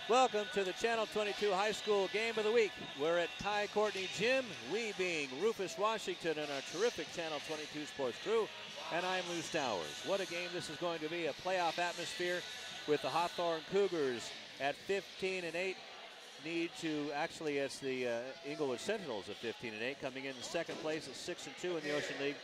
Welcome to the Channel 22 High School Game of the Week. We're at Ty Courtney Gym, we being Rufus Washington and our terrific Channel 22 sports crew, and I'm Lou Stowers. What a game this is going to be, a playoff atmosphere with the Hawthorne Cougars at 15-8. Need to, actually it's the Inglewood Sentinels at 15-8, coming in second place at 6-2 in the Ocean League,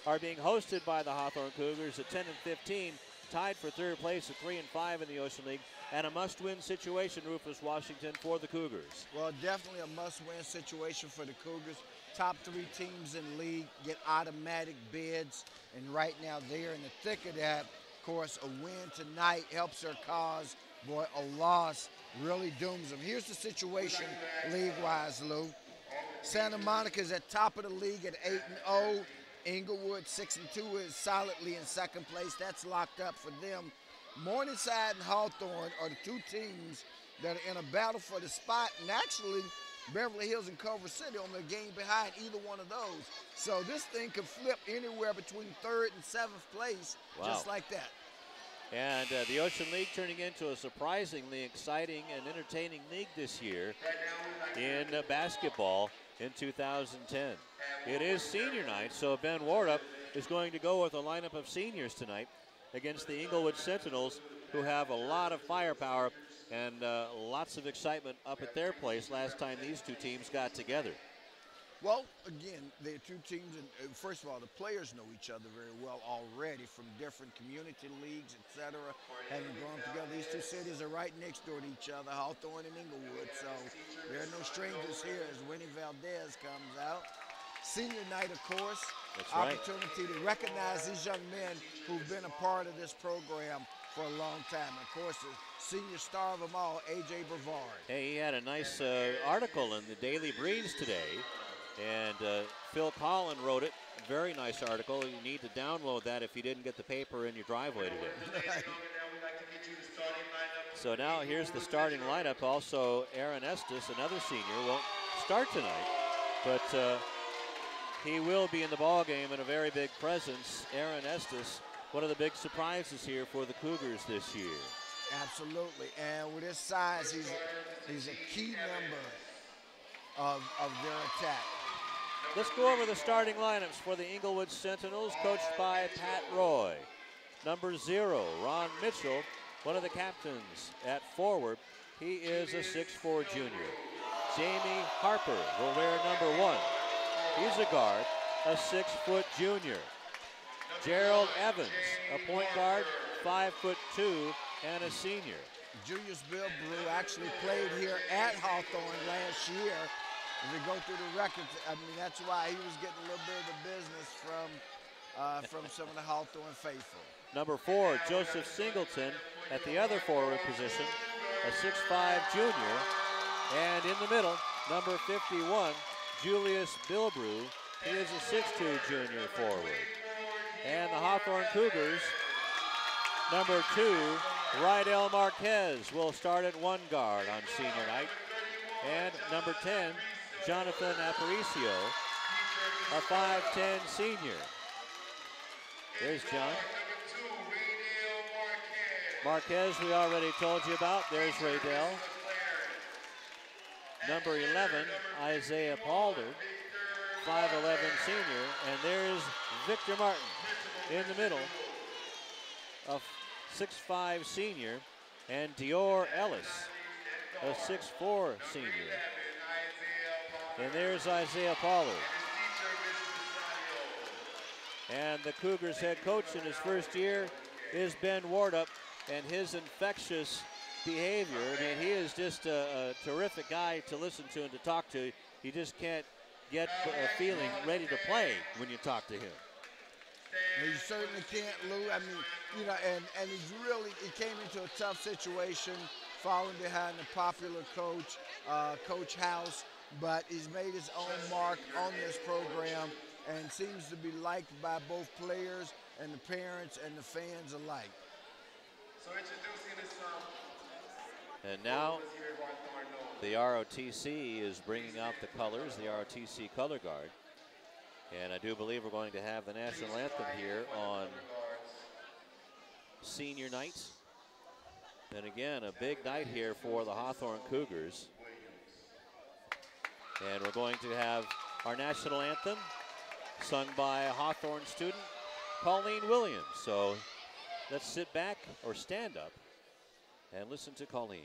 are being hosted by the Hawthorne Cougars at 10-15, tied for third place at 3-5 in the Ocean League, and a must-win situation, Rufus Washington, for the Cougars. Well, definitely a must-win situation for the Cougars. Top three teams in the league get automatic bids, and right now they're in the thick of that. Of course, a win tonight helps their cause. Boy, a loss really dooms them. Here's the situation league-wise, Lou. Santa Monica's at top of the league at 8-0. Inglewood 6-2 is solidly in second place. That's locked up for them. Morningside and Hawthorne are the two teams that are in a battle for the spot, and actually Beverly Hills and Culver City on the game behind either one of those. So this thing could flip anywhere between third and seventh place, just like that. And the Ocean League turning into a surprisingly exciting and entertaining league this year in basketball in 2010. It is senior night, so Ben Wardup is going to go with a lineup of seniors tonight against the Inglewood Sentinels, who have a lot of firepower and lots of excitement up at their place last time these two teams got together. Well, again, they're two teams, and first of all, the players know each other very well already from different community leagues, etc. Having grown together, these two cities are right next door to each other, Hawthorne and Inglewood, so there are no strangers here as Winnie Valdez comes out. Senior night, of course. That's opportunity to recognize these young men who've been a part of this program for a long time. Of course, the senior star of them all, A.J. Brevard. Hey, he had a nice article in the Daily Breeze today, and Phil Collin wrote it. Very nice article. You need to download that if you didn't get the paper in your driveway today. So now here's the starting lineup. Also, Aaron Estes, another senior, won't start tonight, but he will be in the ball game and a very big presence. Aaron Estes, one of the big surprises here for the Cougars this year. Absolutely, and with his size, he's a key member of their attack. Let's go over the starting lineups for the Inglewood Sentinels, coached by Pat Roy. Number 0, Ron Mitchell, one of the captains at forward. He is a 6'4" junior. Jamie Harper will wear number 1. He's a guard, a 6-foot junior. Gerald Evans, a point guard, 5'2", and a senior. Julius Bill Brew actually played here at Hawthorne last year. If we go through the records, I mean, that's why he was getting a little bit of the business from some of the Hawthorne faithful. Number 4, Joseph Singleton at the other forward position, a 6'5" junior. And in the middle, number 51, Julius Bilbrew. He is a 6'2" junior forward. And the Hawthorne Cougars, number 2, Rydell Marquez will start at 1 guard on senior night. And number 10, Jonathan Aparicio, a 5'10" senior. There's John. Marquez, we already told you about. There's Rydell. Number 11, Isaiah Palder, 5'11" senior. And there's Victor Martin in the middle, a 6'5" senior. And Dior Ellis, a 6'4" senior. And there's Isaiah Pollard. And the Cougars head coach in his first year is Ben Wardup, and his infectious behavior. I mean, he is just a terrific guy to listen to and to talk to. You just can't get a feeling ready to play when you talk to him. You certainly can't, Lou. I mean, you know, and he came into a tough situation following behind the popular coach, Coach House, but he's made his own mark on this program and seems to be liked by both players and the parents and the fans alike. So introducing this and now the ROTC is bringing out the colors, the ROTC color guard. And I do believe we're going to have the national anthem here on senior night. And again, a big night here for the Hawthorne Cougars. And we're going to have our national anthem sung by a Hawthorne student, Colleen Williams. So let's sit back or stand up and listen to Colleen.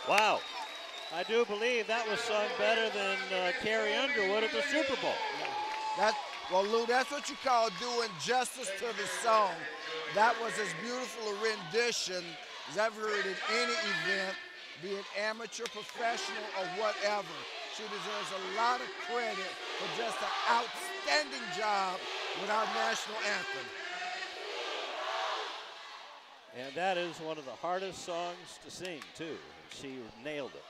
Wow, I do believe that was sung better than Carrie Underwood at the Super Bowl. Well, Lou, that's what you call doing justice to the song. That was as beautiful a rendition as I've heard at any event, be it amateur, professional, or whatever. She deserves a lot of credit for just an outstanding job with our national anthem. And that is one of the hardest songs to sing, too. She nailed it.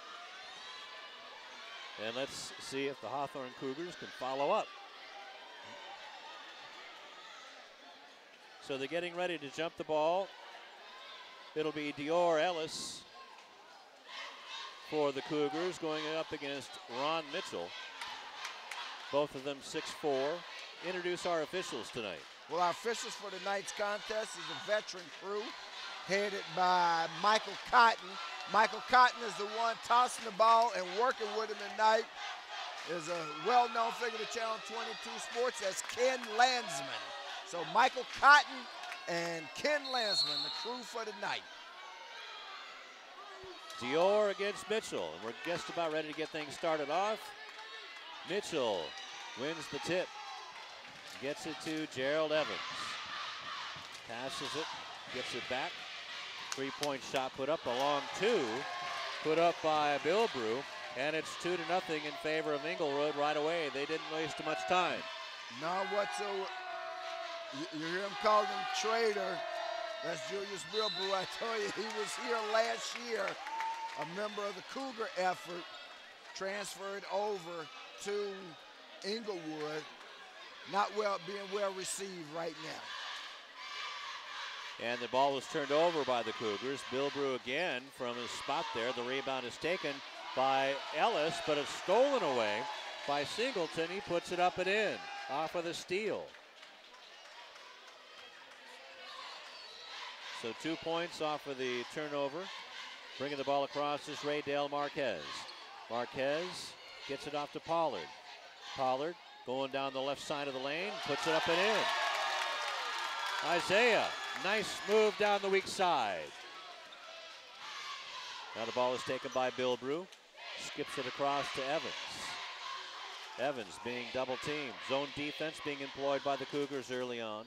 And let's see if the Hawthorne Cougars can follow up. So they're getting ready to jump the ball. It'll be Dior Ellis for the Cougars going up against Ron Mitchell. Both of them 6'4". Introduce our officials tonight. Well, our officials for tonight's contest is a veteran crew headed by Michael Cotton. Michael Cotton is the one tossing the ball and working with him tonight. Is a well-known figure to Channel 22 Sports. That's Ken Landsman. So Michael Cotton and Ken Landsman, the crew for tonight. Dior against Mitchell. And we're just about ready to get things started off. Mitchell wins the tip. Gets it to Gerald Evans. Passes it, gets it back. Three-point shot put up, a long two. Put up by Bilbrew. And it's 2-0 in favor of Inglewood right away. They didn't waste too much time. Not whatsoever. You hear him calling him traitor. That's Julius Bilbrew. I tell you, he was here last year, a member of the Cougar effort, transferred over to Inglewood. Not being well received right now. And the ball was turned over by the Cougars. Bilbrew again from his spot there. The rebound is taken by Ellis, but it's stolen away by Singleton. He puts it up and in off of the steal. So 2 points off of the turnover. Bringing the ball across is Raydale Marquez. Marquez gets it off to Pollard. Pollard going down the left side of the lane, puts it up and in. Isaiah, nice move down the weak side. Now the ball is taken by Bilbrew. Skips it across to Evans. Evans being double teamed. Zone defense being employed by the Cougars early on,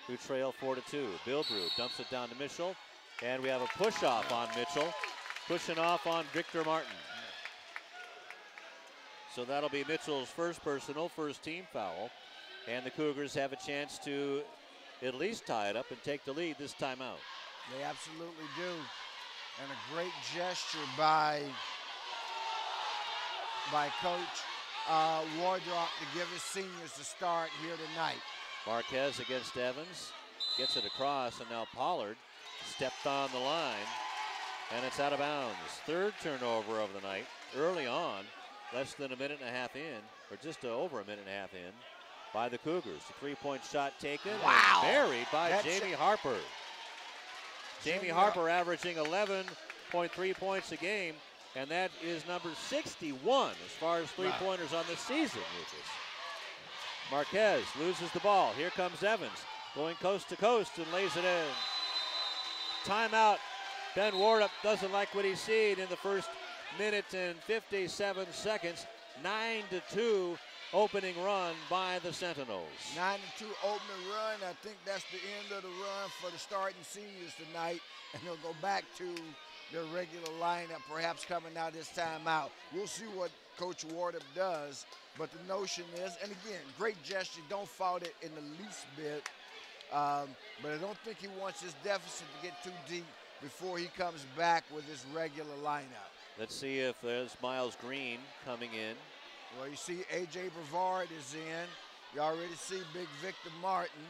who trail 4-2. Bilbrew dumps it down to Mitchell. And we have a push off on Mitchell. Pushing off on Victor Martin. So that'll be Mitchell's first personal, first team foul. And the Cougars have a chance to at least tie it up and take the lead this time out. They absolutely do. And a great gesture by Coach Wardrop to give his seniors the start here tonight. Marquez against Evans. Gets it across, and now Pollard stepped on the line, and it's out of bounds. Third turnover of the night. Early on, less than a minute and a half in, or just over a minute and a half in, by the Cougars. The three-point shot taken and buried by Jamie Harper. Jamie Harper averaging 11.3 points a game, and that is number 61 as far as three-pointers on the season, Lucas. Marquez loses the ball. Here comes Evans, going coast to coast and lays it in. Timeout. Ben Wardup doesn't like what he's seen in the first minute and 57 seconds. 9-2 opening run by the Sentinels. 9-2 opening run. I think that's the end of the run for the starting seniors tonight, and they'll go back to their regular lineup, perhaps coming out this time out. We'll see what Coach Wardup does, but the notion is, and again, great gesture, don't fault it in the least bit, but I don't think he wants his deficit to get too deep before he comes back with his regular lineup. Let's see if there's Miles Green coming in. Well, you see A.J. Brevard is in. You already see Big Victor Martin.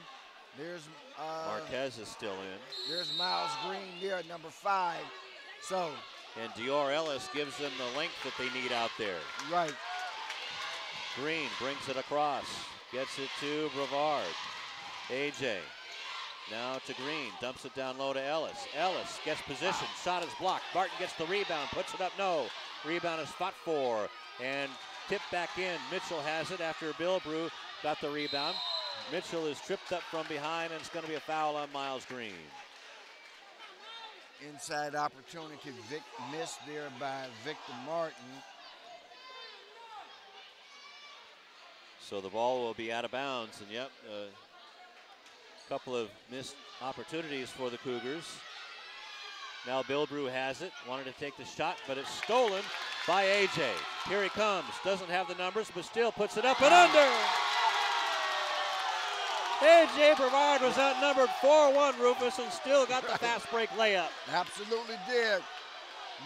There's Marquez is still in. There's Miles Green there, number 5. So. And Dior Ellis gives them the length that they need out there. Right. Green brings it across. Gets it to Brevard. A.J. now to Green. Dumps it down low to Ellis. Ellis gets position. Shot is blocked. Martin gets the rebound. Puts it up. No. Rebound is fought for. And tipped back in. Mitchell has it after Bilbrew got the rebound. Mitchell is tripped up from behind, and it's going to be a foul on Miles Green. Inside opportunity missed there by Victor Martin. So the ball will be out of bounds, and yep, a couple of missed opportunities for the Cougars. Now Bilbrew has it, wanted to take the shot, but it's stolen by A.J. Here he comes, doesn't have the numbers, but still puts it up and under. A.J. Brevard was outnumbered 4-1, Rufus, and still got the fast break layup. Absolutely did.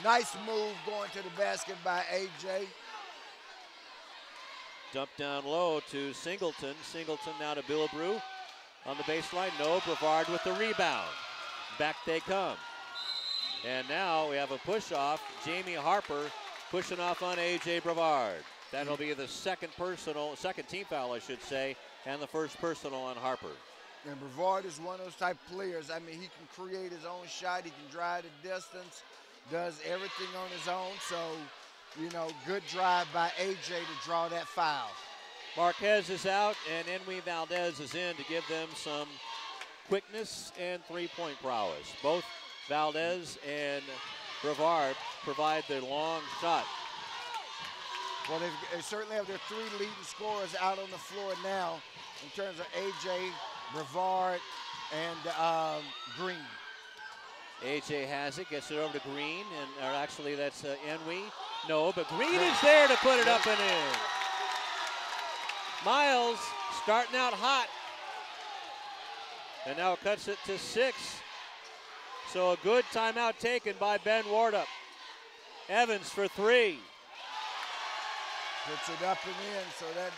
Nice move going to the basket by A.J. Dump down low to Singleton. Singleton now to Bilbrew on the baseline. No, Brevard with the rebound. Back they come. And now we have a push off. Jamie Harper pushing off on A.J. Brevard. That'll be the second team foul, I should say, and the first personal on Harper. And Brevard is one of those type of players. I mean, he can create his own shot. He can drive the distance, does everything on his own. So, you know, good drive by A.J. to draw that foul. Marquez is out, and Enwy Valdez is in to give them some quickness and three-point prowess. Both Valdez and Brevard provide the long shot. Well, they certainly have their 3 leading scorers out on the floor now in terms of A.J., Brevard, and Green. A.J. has it, gets it over to Green, or actually that's Enwy. No, but Green is there to put it up and in. Miles starting out hot, and now cuts it to 6. So a good timeout taken by Ben Wardup. Evans for 3. Puts it up and in, so that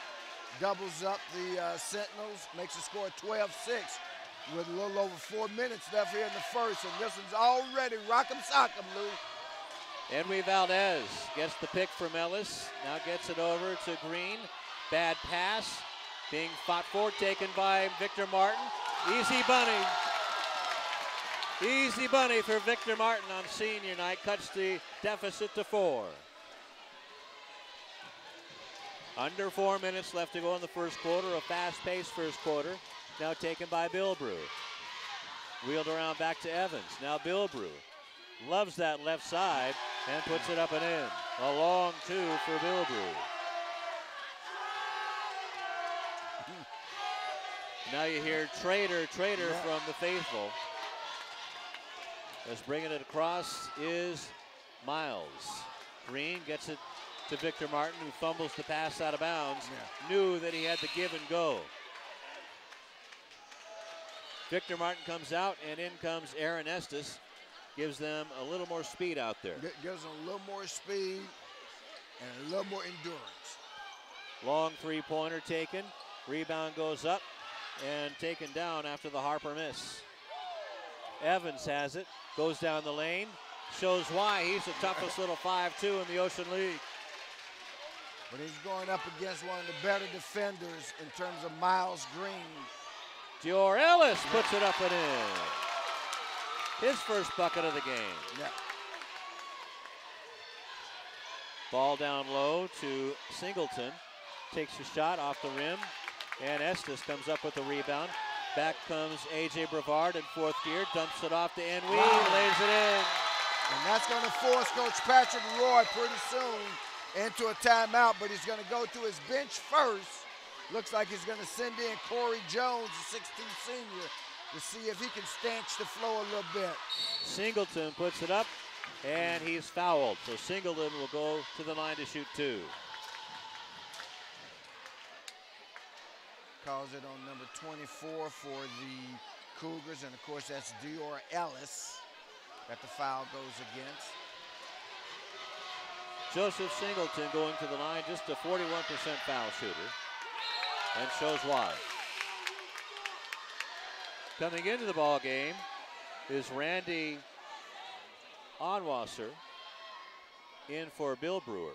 doubles up the Sentinels, makes the score 12-6 with a little over 4 minutes left here in the first, and this one's already rock'em sock'em, Lou. Enwy Valdez gets the pick from Ellis, now gets it over to Green. Bad pass, being fought for, taken by Victor Martin. Easy bunny. Easy bunny for Victor Martin on senior night, cuts the deficit to 4. Under 4 minutes left to go in the first quarter, a fast-paced first quarter. Now taken by Bilbrew. Wheeled around back to Evans. Now Bilbrew loves that left side and puts it up and in. A long 2 for Bilbrew. Now you hear Trader from the faithful. As bringing it across is Miles. Green gets it to Victor Martin, who fumbles the pass out of bounds. Yeah. Knew that he had to give and go. Victor Martin comes out, and in comes Aaron Estes. Gives them a little more speed out there. Gives them a little more speed and a little more endurance. Long three-pointer taken. Rebound goes up and taken down after the Harper miss. Evans has it. Goes down the lane. Shows why he's the toughest little 5'2" in the Ocean League. But he's going up against one of the better defenders in terms of Miles Green. Dior Ellis puts it up and in. His first bucket of the game. Yeah. Ball down low to Singleton. Takes a shot off the rim. And Estes comes up with the rebound. Back comes A.J. Brevard in fourth gear. Dumps it off to Enwy. Lays it in. And that's going to force Coach Patrick Roy pretty soon into a timeout, but he's going to go to his bench first. Looks like he's going to send in Corey Jones, the 16th senior, to see if he can stanch the flow a little bit. Singleton puts it up, and he's fouled. So Singleton will go to the line to shoot 2. Calls it on number 24 for the Cougars, and of course that's Dior Ellis that the foul goes against. Joseph Singleton going to the line, just a 41% foul shooter, and shows why. Coming into the ball game is Randy Onwasser in for Bill Brewer.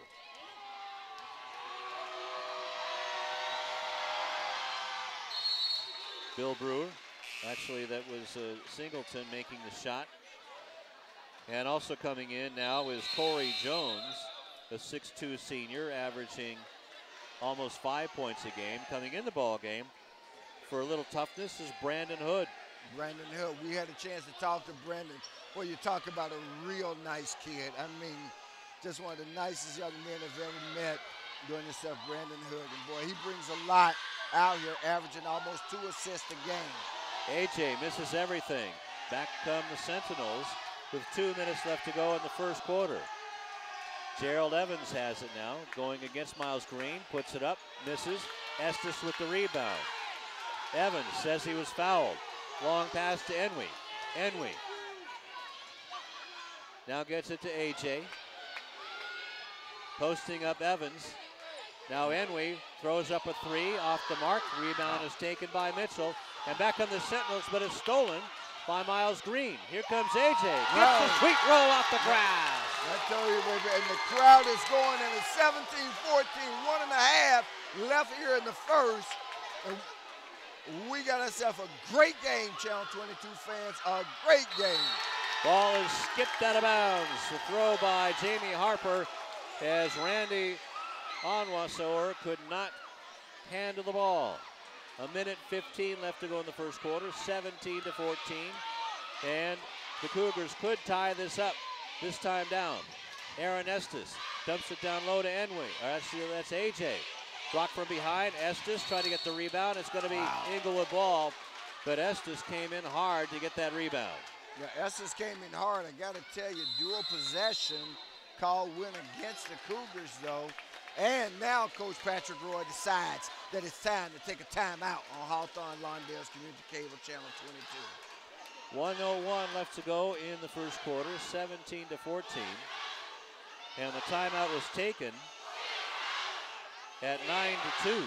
Bill Brewer, actually that was Singleton making the shot. And also coming in now is Corey Jones, a 6'2" senior, averaging almost 5 points a game. Coming in the ball game for a little toughness is Brandon Hood. Brandon Hood, we had a chance to talk to Brandon. Boy, you talk about a real nice kid. I mean, just one of the nicest young men I've ever met doing this stuff, Brandon Hood. And boy, he brings a lot out here, averaging almost 2 assists a game. AJ misses everything. Back come the Sentinels with 2 minutes left to go in the first quarter. Gerald Evans has it now, going against Miles Green, puts it up, misses. Estes with the rebound. Evans says he was fouled. Long pass to Enwy. Enwy now gets it to AJ. Posting up Evans. Now Enwy throws up a 3 off the mark. Rebound is taken by Mitchell. And back on the Sentinels, but it's stolen by Miles Green. Here comes AJ. Gets a sweet roll off the grass. I tell you, baby, and the crowd is going, and it's 17-14, 1.5 left here in the first. And we got ourselves a great game, Channel 22 fans, a great game. Ball is skipped out of bounds. The throw by Jamie Harper as Randy Onwasser could not handle the ball. 1:15 left to go in the first quarter, 17-14. And the Cougars could tie this up, this time down. Aaron Estes dumps it down low to Enwy. Actually, that's AJ. Blocked from behind. Estes trying to get the rebound. It's going to be Inglewood ball, but Estes came in hard to get that rebound. Yeah, Estes came in hard. I got to tell you, dual possession call went against the Cougars, though. And now Coach Patrick Roy decides that it's time to take a timeout on Hawthorne Lawndale's Community Cable Channel 22. 1:01 left to go in the first quarter, 17-14. And the timeout was taken at 9-2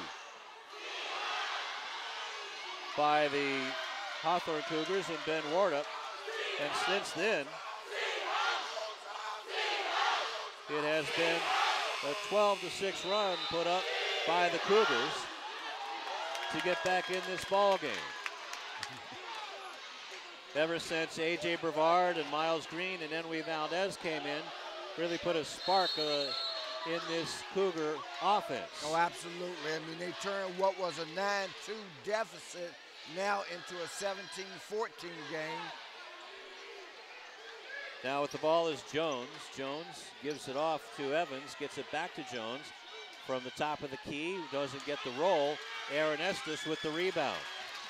by the Hawthorne Cougars and Ben Wardup. And since then, it has been a 12-6 run put up by the Cougars to get back in this ball game. Ever since A.J. Brevard and Miles Green and Enwy Valdez came in, really put a spark in this Cougar offense. Oh, absolutely. I mean, they turned what was a 9-2 deficit now into a 17-14 game. Now with the ball is Jones. Jones gives it off to Evans, gets it back to Jones from the top of the key, doesn't get the roll. Aaron Estes with the rebound.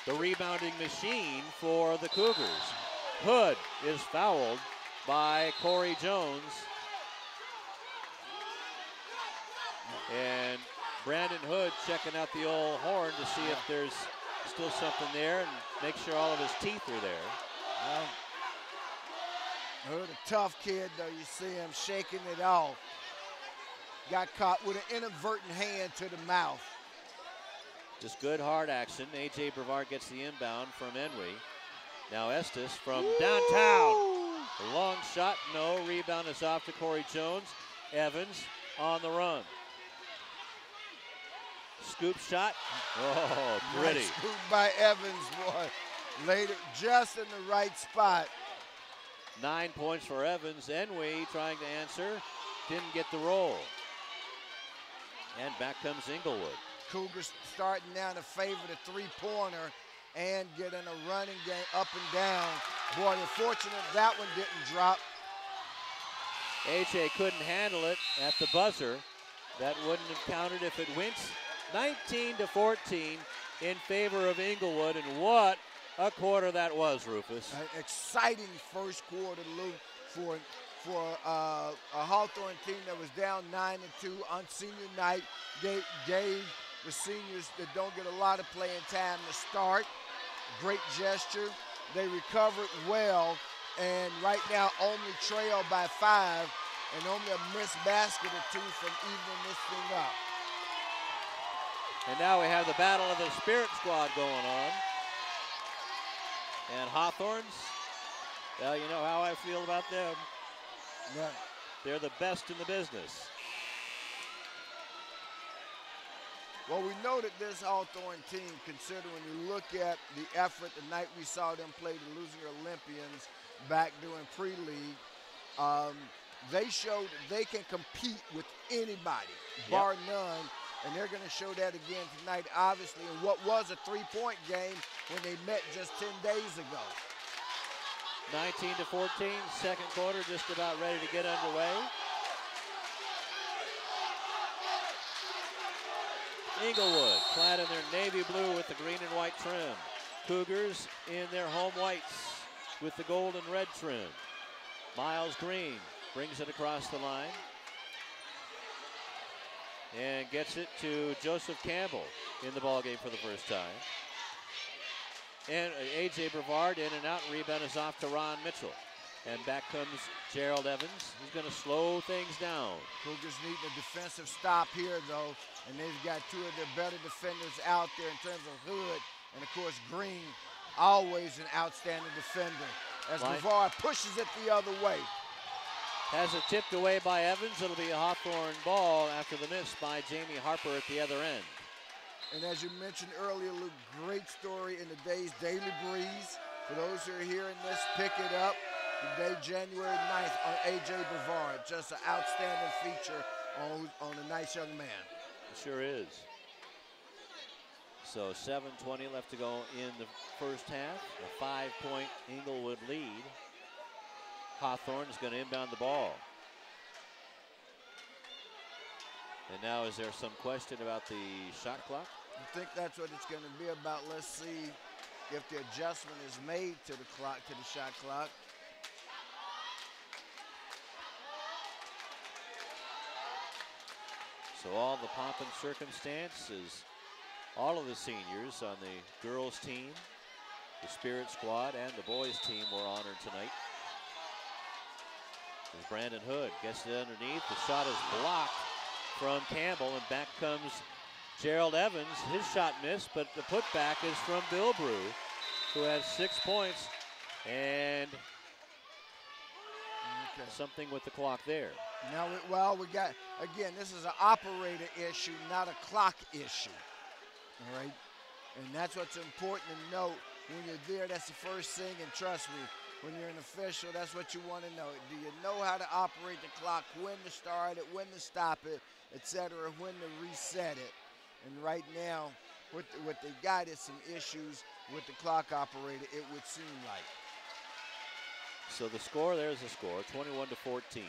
The rebounding machine for the Cougars. Hood is fouled by Corey Jones. And Brandon Hood checking out the old horn to see if there's still something there and make sure all of his teeth are there. Hood, a tough kid, though. You see him shaking it off. Got caught with an inadvertent hand to the mouth. Just good hard action. A.J. Brevard gets the inbound from Enwy. Now Estes from downtown. A long shot, no. Rebound is off to Corey Jones. Evans on the run. Scoop shot. Oh, pretty. Nice scoop by Evans, boy. Laid it just in the right spot. 9 points for Evans. Enwy trying to answer. Didn't get the roll. And back comes Inglewood. Cougars starting now to favor the three-pointer and getting a running game up and down. Boy, they're fortunate that one didn't drop. A.J. couldn't handle it at the buzzer. That wouldn't have counted if it went 19-14 in favor of Inglewood. And what a quarter that was, Rufus. An exciting first quarter, Lou, for a Hawthorne team that was down 9-2 on senior night. Gave the seniors that don't get a lot of playing time to start. Great gesture. They recovered well, and right now only trail by 5 and only a missed basket or 2 from evening this thing up. And now we have the battle of the Spirit Squad going on. And Hawthorne's, well, you know how I feel about them. Yeah. They're the best in the business. Well, we know that this Hawthorne team, considering when you look at the effort the night we saw them play the losing Olympians back during pre-league, they showed that they can compete with anybody, bar none, and they're going to show that again tonight, obviously, in what was a three-point game when they met just 10 days ago. 19-14, second quarter just about ready to get underway. Inglewood clad in their navy blue with the green and white trim. Cougars in their home whites with the gold and red trim. Miles Green brings it across the line and gets it to Joseph Campbell in the ballgame for the first time. And A.J. Brevard in and out. Rebound is off to Ron Mitchell. And back comes Gerald Evans. He's going to slow things down. Cougars need a defensive stop here, though, and they've got 2 of their better defenders out there in terms of Hood and, of course, Green, always an outstanding defender. As Brevard pushes it the other way. Has it tipped away by Evans. It'll be a Hawthorne ball after the miss by Jamie Harper at the other end. And as you mentioned earlier, Luke, great story in the day's Daily Breeze. For those who are hearing this, pick it up. Today, January 9th, on A.J. Brevard. Just an outstanding feature on a nice young man. It sure is. So 7:20 left to go in the first half. A 5-point Inglewood lead. Hawthorne is going to inbound the ball. And now is there some question about the shot clock? I think that's what it's going to be about. Let's see if the adjustment is made to the clock, to the shot clock. So all the pomp and circumstance is all of the seniors on the girls team, the Spirit Squad, and the boys team were honored tonight. As Brandon Hood gets it underneath, the shot is blocked from Campbell, and back comes Gerald Evans. His shot missed, but the putback is from Bilbrew, who has 6 points, and something with the clock there. Now, we got, again, this is an operator issue, not a clock issue, all right? And that's what's important to note when you're there. That's the first thing, and trust me, when you're an official, that's what you want to know. Do you know how to operate the clock, when to start it, when to stop it, etc., when to reset it? And right now, what they got is some issues with the clock operator, it would seem like. So the score, there's the score, 21-14.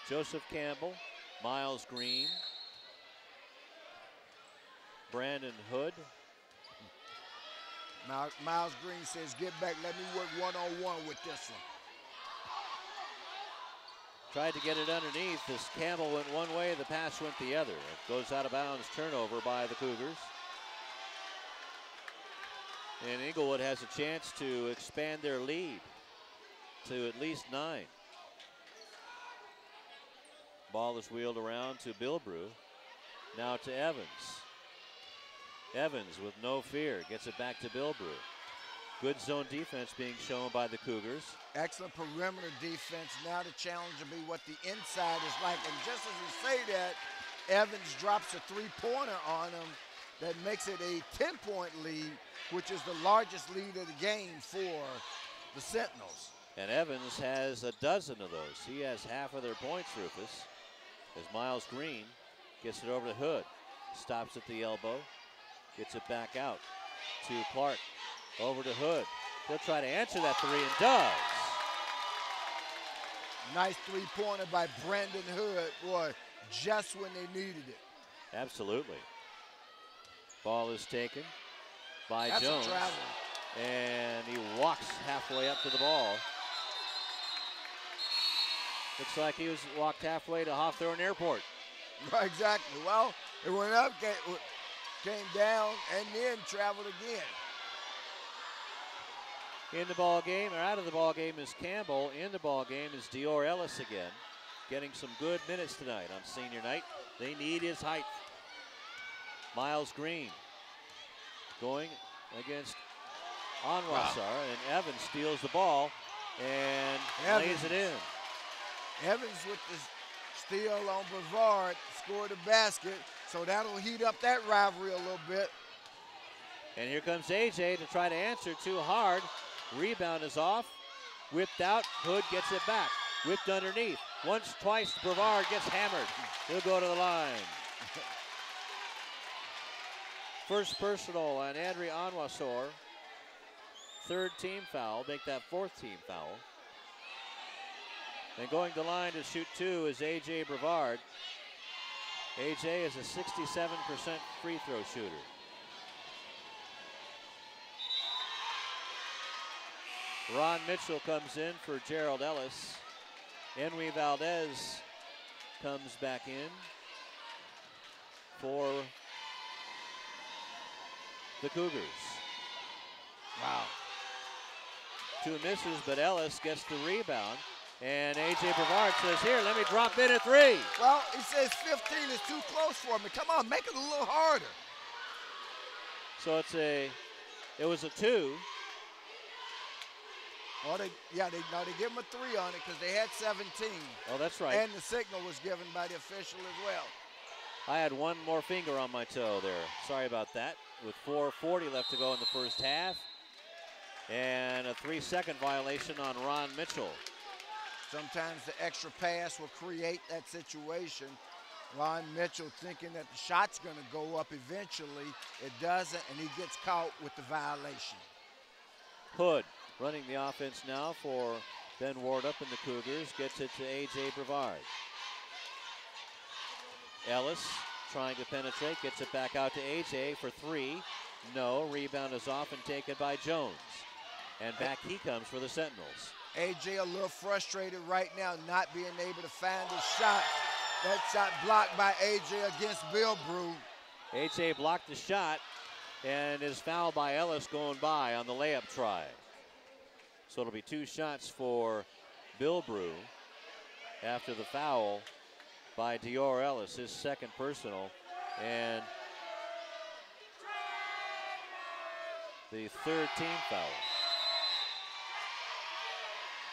Joseph Campbell, Miles Green, Brandon Hood. Miles Green says, get back, let me work one-on-one with this one. Tried to get it underneath as Campbell went one way, the pass went the other. It goes out of bounds, turnover by the Cougars. And Inglewood has a chance to expand their lead to at least 9. Ball is wheeled around to Bilbrew. Now to Evans. Evans with no fear gets it back to Bilbrew. Good zone defense being shown by the Cougars. Excellent perimeter defense. Now the challenge will be what the inside is like. And just as we say that, Evans drops a three-pointer on him that makes it a 10-point lead, which is the largest lead of the game for the Sentinels. And Evans has a dozen of those. He has half of their points, Rufus, as Miles Green gets it over to Hood. Stops at the elbow, gets it back out to Clark. Over to Hood. He'll try to answer that three and does. Nice three-pointer by Brandon Hood. Boy, just when they needed it. Absolutely. Ball is taken by That's Jones. a travel. And he walks halfway up to the ball. Looks like he was walked halfway to Hawthorne Airport. Right, exactly. Well, it went up, came down, and then traveled again. In the ball game, or out of the ball game, is Campbell. In the ball game is Dior Ellis again, getting some good minutes tonight on senior night. They need his height. Miles Green going against Anwasar, and Evans steals the ball and lays it in. Evans with the steal on Brevard, scored a basket, so that'll heat up that rivalry a little bit. And here comes AJ to try to answer too hard. Rebound is off, whipped out, Hood gets it back, whipped underneath. Once, twice, Brevard gets hammered. He'll go to the line. First personal on Andri Anwasor. Third team foul, make that fourth team foul. And going to line to shoot two is AJ Brevard. AJ is a 67% free throw shooter. Ron Mitchell comes in for Gerald Ellis. Enwy Valdez comes back in for the Cougars. Wow. Two misses, but Ellis gets the rebound. And A.J. Brevard says, here, let me drop in a three. Well, he says 15 is too close for me. Come on, make it a little harder. So it was a two. Oh, they give him a three on it because they had 17. Oh, that's right. And the signal was given by the official as well. I had one more finger on my toe there. Sorry about that. With 4:40 left to go in the first half. And a 3-second violation on Ron Mitchell. Sometimes the extra pass will create that situation. Ron Mitchell thinking that the shot's going to go up eventually. It doesn't, and he gets caught with the violation. Hood running the offense now for Ben Wardup and the Cougars. Gets it to A.J. Brevard. Ellis trying to penetrate. Gets it back out to A.J. for three. No. Rebound is off and taken by Jones. And back he comes for the Sentinels. A.J. a little frustrated right now, not being able to find his shot. That shot blocked by A.J. against Bilbrew. A.J. blocked the shot and is fouled by Ellis going by on the layup try. So it'll be two shots for Bilbrew after the foul by Dior Ellis, his second personal, and the third team foul.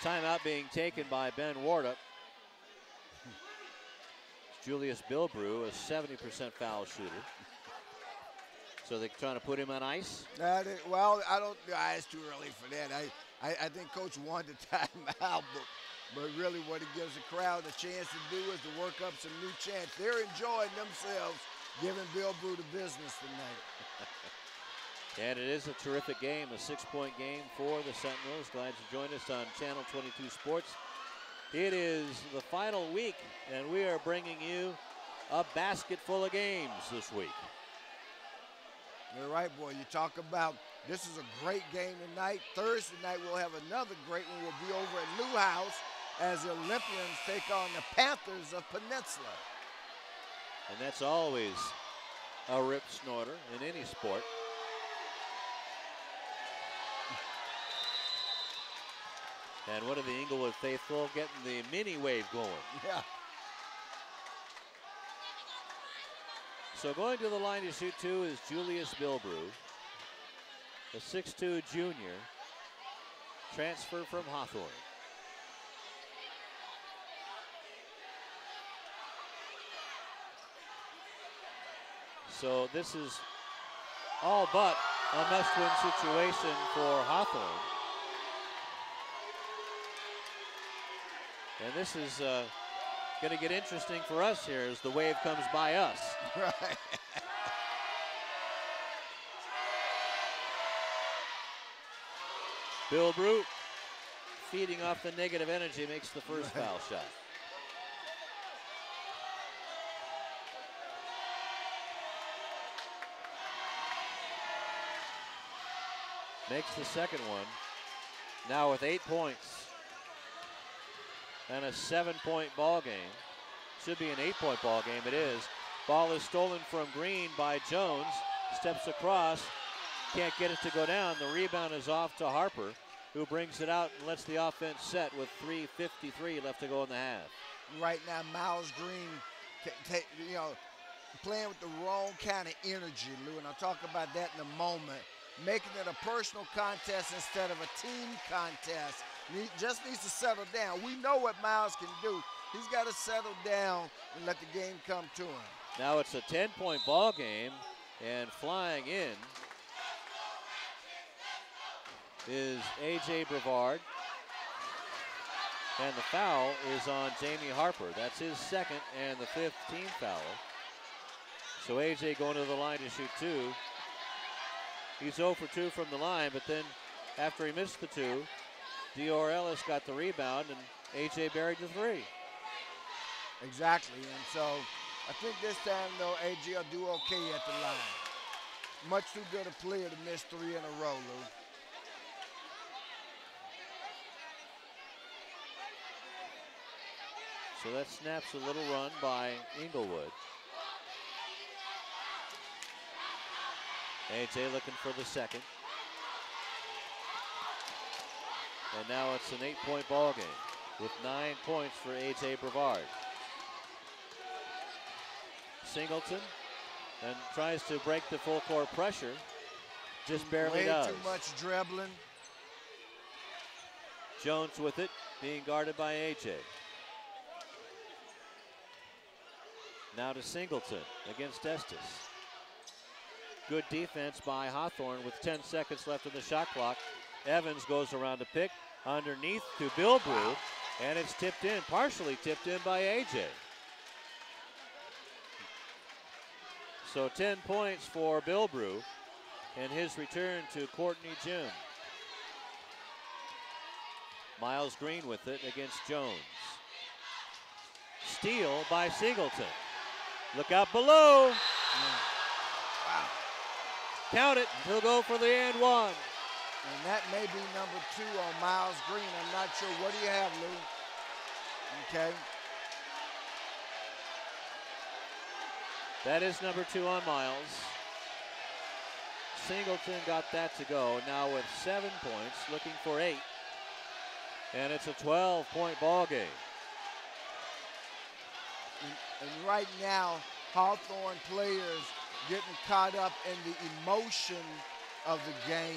Timeout being taken by Ben Wardup. Julius Bilbrew, a 70% foul shooter. So they're trying to put him on ice? Well, it's too early for that. I think Coach wanted to time out, but really what it gives the crowd a chance to do is to work up some new chants. They're enjoying themselves, giving Bilbrew the business tonight. And it is a terrific game, a 6-point game for the Sentinels. Glad you joined us on Channel 22 Sports. It is the final week, and we are bringing you a basket full of games this week. You're right, boy. You talk about this is a great game tonight. Thursday night we'll have another great one. We'll be over at Lou House as the Olympians take on the Panthers of Peninsula. And that's always a rip snorter in any sport. And what are the Inglewood faithful getting the mini wave going? Yeah. So going to the line to shoot two is Julius Bilbrew, a 6'2" junior, transfer from Hawthorne. So this is all but a must-win situation for Hawthorne. And this is going to get interesting for us here as the wave comes by us. Right. Bilbrew, feeding off the negative energy, makes the first foul shot. Makes the second one. Now with 8 points and a 7-point ball game. Should be an 8-point ball game. It is. Ball is stolen from Green by Jones. Steps across. Can't get it to go down. The rebound is off to Harper, who brings it out and lets the offense set with 3:53 left to go in the half. Right now, Miles Green, playing with the wrong kind of energy, Lou, and I'll talk about that in a moment. Making it a personal contest instead of a team contest. He just needs to settle down. We know what Miles can do. He's got to settle down and let the game come to him. Now it's a 10-point ball game, and flying in is A.J. Brevard. And the foul is on Jamie Harper. That's his second and the 15th foul. So A.J. going to the line to shoot two. He's 0 for 2 from the line, but then after he missed the two, Dior Ellis got the rebound, and A.J. buried the three. Exactly, and so I think this time, though, A.J. will do okay at the line. Much too good a player to miss 3 in a row, Lou. So that snaps a little run by Inglewood. A.J. looking for the second. And now it's an 8-point ball game with 9 points for A.J. Brevard. Singleton and tries to break the full court pressure. Just barely does. Way too much dribbling. Jones with it, being guarded by A.J. Now to Singleton against Estes. Good defense by Hawthorne with 10 seconds left in the shot clock. Evans goes around to pick underneath to Bilbrew, and it's tipped in, partially tipped in by A.J. So 10 points for Bilbrew and his return to Courtney Gym. Miles Green with it against Jones. Steal by Singleton. Look out below. Wow. Count it. He'll go for the and one. And that may be number 2 on Miles Green. I'm not sure. What do you have, Lou? Okay. That is number 2 on Miles. Singleton got that to go. Now with 7 points, looking for 8. And it's a 12-point ball game. And right now, Hawthorne players getting caught up in the emotion of the game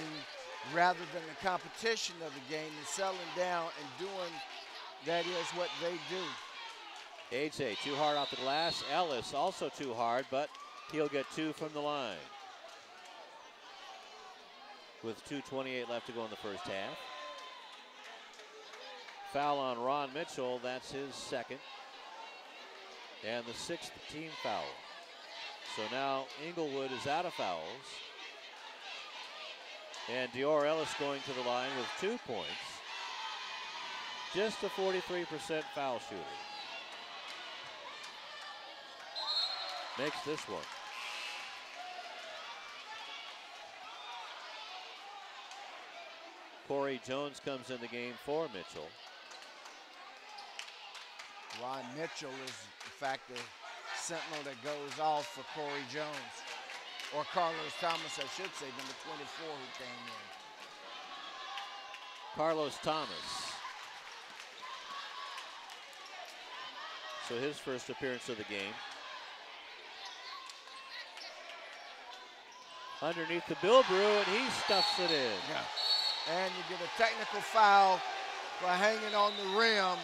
rather than the competition of the game, and settling down and doing that is what they do. A.J. too hard off the glass. Ellis also too hard, but he'll get 2 from the line. With 2:28 left to go in the first half. Foul on Ron Mitchell, that's his second. And the 6th team foul. So now Inglewood is out of fouls. And Dior Ellis going to the line with 2 points. Just a 43% foul shooter. Makes this one. Corey Jones comes in the game for Mitchell. Ron Mitchell is, in fact, the sentinel that goes off for Corey Jones. Or Carlos Thomas, I should say, number 24 who came in. Carlos Thomas. So his first appearance of the game. Underneath the Bilbrew, and he stuffs it in. Yeah. And you get a technical foul for hanging on the rim.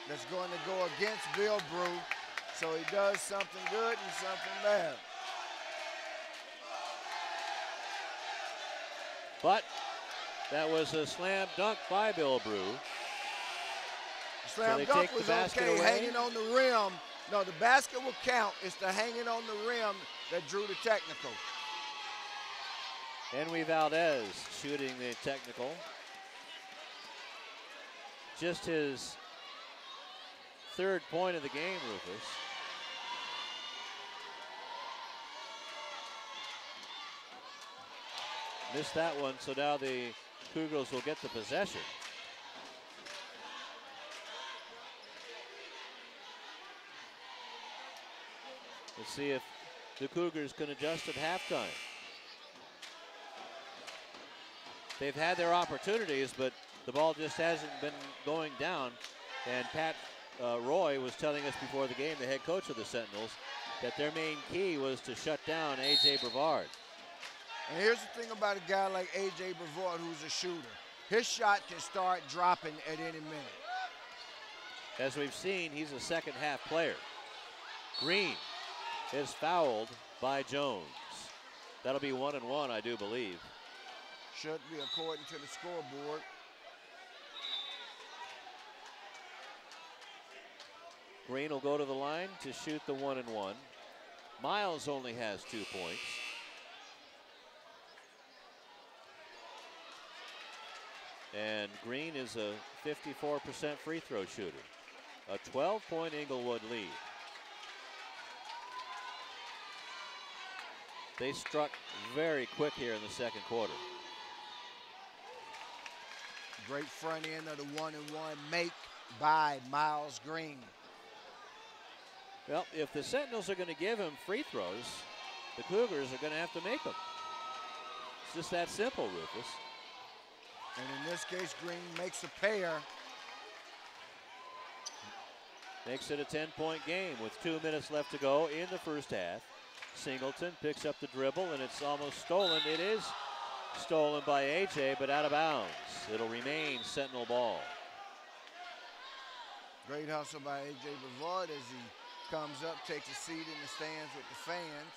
That's going to go against Bilbrew. So he does something good and something bad. But that was a slam dunk by Bilbrew. Slam dunk was okay, hanging on the rim. No, the basket will count. It's the hanging on the rim that drew the technical. Henry Valdez shooting the technical. Just his third point of the game, Rufus. Missed that one, so now the Cougars will get the possession. Let's see if the Cougars can adjust at halftime. They've had their opportunities, but the ball just hasn't been going down. And Pat Roy was telling us before the game, the head coach of the Sentinels, that their main key was to shut down A.J. Brevard. And here's the thing about a guy like A.J. Brevard, who's a shooter. His shot can start dropping at any minute. As we've seen, he's a second half player. Green is fouled by Jones. That'll be 1 and 1, I do believe. Should be according to the scoreboard. Green will go to the line to shoot the 1 and 1. Miles only has 2 points. And Green is a 54% free throw shooter. A 12-point Inglewood lead. They struck very quick here in the second quarter. Great front end of the 1 and 1 make by Miles Green. Well, if the Sentinels are going to give him free throws, the Cougars are going to have to make them. It's just that simple, Rufus. And in this case, Green makes a pair. Makes it a 10-point game with 2 minutes left to go in the first half. Singleton picks up the dribble, and it's almost stolen. It is stolen by A.J., but out of bounds. It'll remain Sentinel ball. Great hustle by A.J. Brevard as he comes up, takes a seat in the stands with the fans.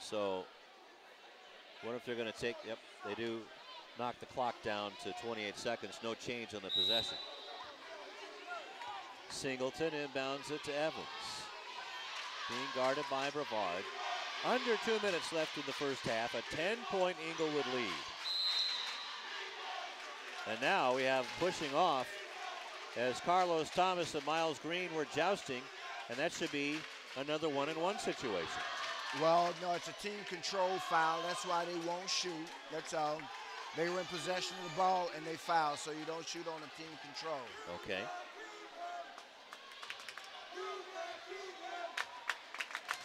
So, what if they're going to take, yep, they do knock the clock down to 28 seconds. No change on the possession. Singleton inbounds it to Evans. Being guarded by Brevard. Under 2 minutes left in the first half, a 10-point Inglewood lead. And now we have pushing off as Carlos Thomas and Miles Green were jousting, and that should be another 1 and 1 situation. Well, no, it's a team control foul. That's why they won't shoot. That's all. They were in possession of the ball and they fouled, so you don't shoot on a team control. Okay.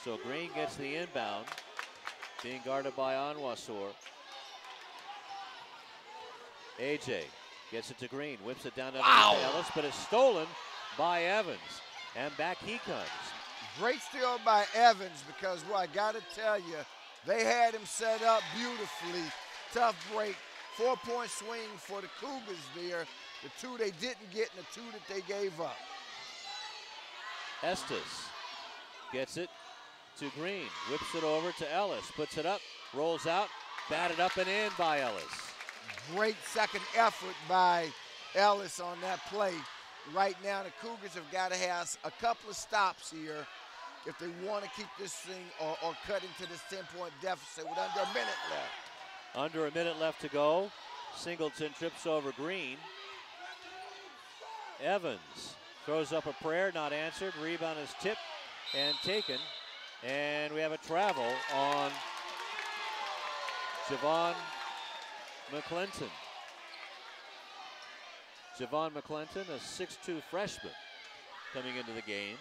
So Green gets the inbound, being guarded by Anwasor. AJ gets it to Green, whips it down to Ellis, but it's stolen by Evans. And back he comes. Great steal by Evans because, well, I got to tell you, they had him set up beautifully. Tough break. 4-point swing for the Cougars there. The 2 they didn't get and the 2 that they gave up. Estes gets it to Green, whips it over to Ellis, puts it up, rolls out, batted up and in by Ellis. Great second effort by Ellis on that play. Right now, the Cougars have got to have a couple of stops here if they want to keep this thing or cut into this 10-point deficit with under a minute left. Under a minute left to go. Singleton trips over Green. Evans throws up a prayer, not answered. Rebound is tipped and taken. And we have a travel on Javon McClinton. Javon McClinton, a 6'2 freshman, coming into the game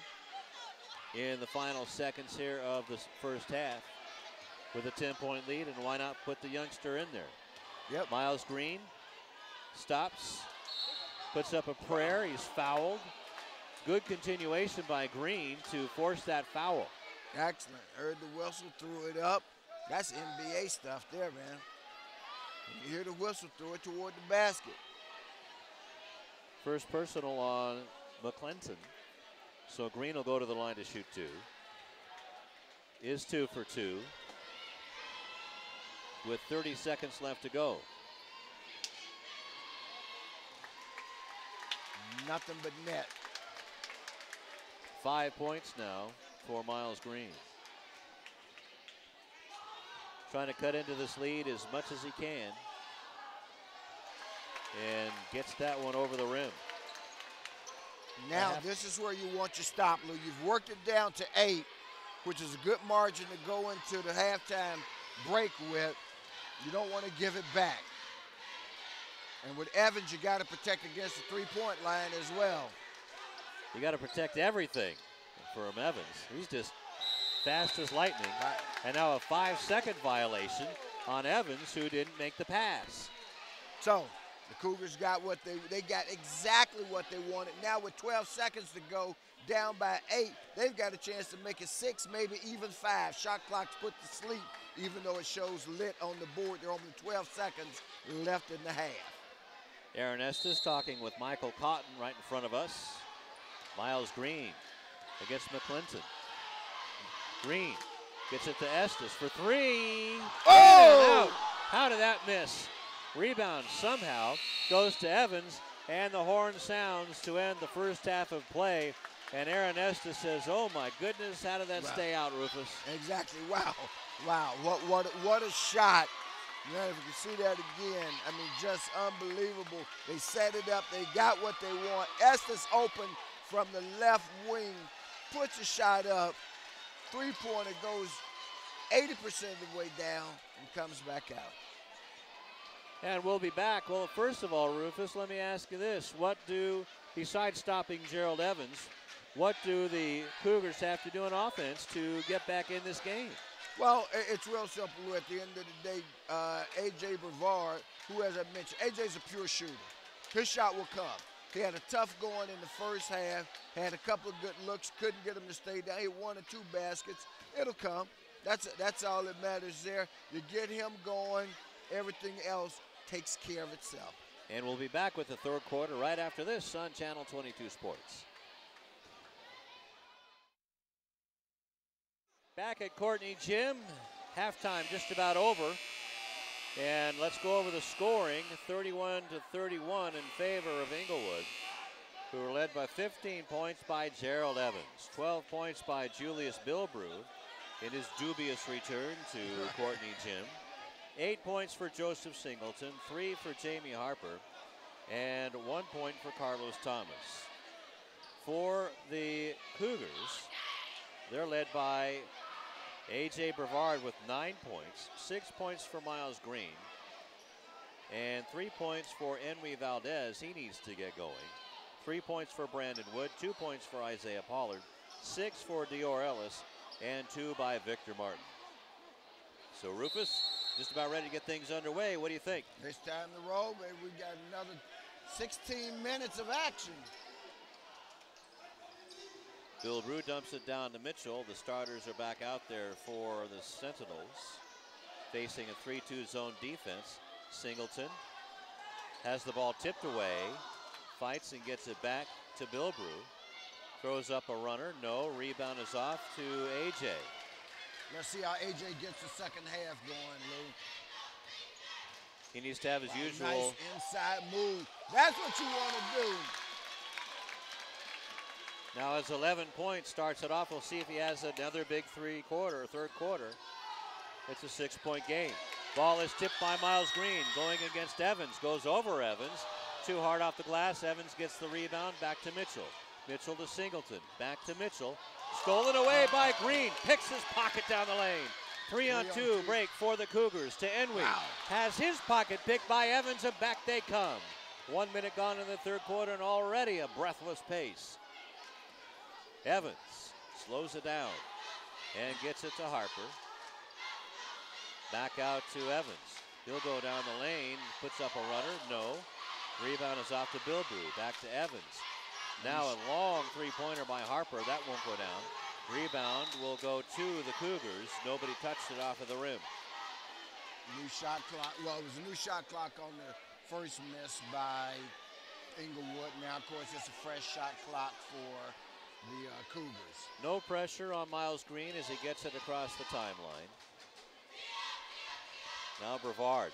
in the final seconds here of the first half with a 10-point lead, and why not put the youngster in there? Yep. Miles Green stops, puts up a prayer. He's fouled. Good continuation by Green to force that foul. Excellent. Heard the whistle, threw it up. That's NBA stuff there, man. When you hear the whistle, throw it toward the basket. First personal on McClinton. So Green will go to the line to shoot two. Is 2 for 2 with 30 seconds left to go. Nothing but net. 5 points now for Miles Green. Trying to cut into this lead as much as he can. And gets that one over the rim. Now, this is where you want your stop, Lou. You've worked it down to 8, which is a good margin to go into the halftime break with. You don't want to give it back. And with Evans, you got to protect against the three-point line as well. You got to protect everything from Evans. He's just fast as lightning. Right. And now a 5-second violation on Evans, who didn't make the pass. So the Cougars got what they got exactly what they wanted. Now with 12 seconds to go, down by 8, they've got a chance to make it 6, maybe even 5. Shot clock's put to sleep, even though it shows lit on the board. There are only 12 seconds left in the half. Aaron Estes talking with Michael Cotton right in front of us. Miles Green against McClinton. Green gets it to Estes for 3. Oh! How did that miss? Rebound somehow goes to Evans, and the horn sounds to end the first half of play. And Aaron Estes says, oh my goodness, how did that stay out, Rufus? Exactly, wow. Wow, what a shot. Man, if you can see that again, I mean, just unbelievable. They set it up, they got what they want. Estes open from the left wing, puts a shot up, three-pointer goes 80% of the way down and comes back out. And we'll be back. Well, first of all, Rufus, let me ask you this. What do, besides stopping Gerald Evans, what do the Cougars have to do on offense to get back in this game? Well, it's real simple. At the end of the day, A.J. Brevard, who, as I mentioned, A.J.'s a pure shooter. His shot will come. He had a tough going in the first half, had a couple of good looks, couldn't get him to stay down. He had 1 or 2 baskets. It'll come. That's all that matters there. You get him going, everything else takes care of itself. And we'll be back with the third quarter right after this on Channel 22 Sports. Back at Courtney Gym, halftime just about over. And let's go over the scoring, 31-31 in favor of Inglewood, who are led by 15 points by Gerald Evans, 12 points by Julius Bilbrew in his dubious return to Courtney Gym, 8 points for Joseph Singleton, 3 for Jamie Harper, and 1 point for Carlos Thomas. For the Cougars, they're led by A.J. Brevard with 9 points, 6 points for Miles Green, and 3 points for Enwy Valdez. He needs to get going. 3 points for Brandon Wood, 2 points for Isaiah Pollard, 6 for Dior Ellis, and 2 by Victor Martin. So Rufus, just about ready to get things underway. What do you think? It's time to roll, baby. We got another 16 minutes of action. Bilbrew dumps it down to Mitchell. The starters are back out there for the Sentinels, facing a 3-2 zone defense. Singleton has the ball tipped away, fights and gets it back to Bilbrew. Throws up a runner, no, rebound is off to A.J. Let's see how A.J. gets the second half going, Lou. He needs to have his usual. Nice inside move. That's what you want to do. Now his 11 points starts it off. We'll see if he has another big third quarter. It's a 6-point game. Ball is tipped by Miles Green, going against Evans, goes over Evans. Too hard off the glass. Evans gets the rebound, back to Mitchell. Mitchell to Singleton, back to Mitchell. Stolen away by Green, picks his pocket down the lane. 3-on-2 break for the Cougars to Enwy. Wow. Has his pocket picked by Evans, and back they come. 1 minute gone in the third quarter and already a breathless pace. Evans slows it down and gets it to Harper. Back out to Evans. He'll go down the lane, puts up a runner, no. Rebound is off to Bilbrew, back to Evans. Now a long three-pointer by Harper, that won't go down. Rebound will go to the Cougars. Nobody touched it off of the rim. New shot clock. Well, it was a new shot clock on the first miss by Inglewood. Now, of course, it's a fresh shot clock for the Cougars. No pressure on Miles Green as he gets it across the timeline. Now Brevard,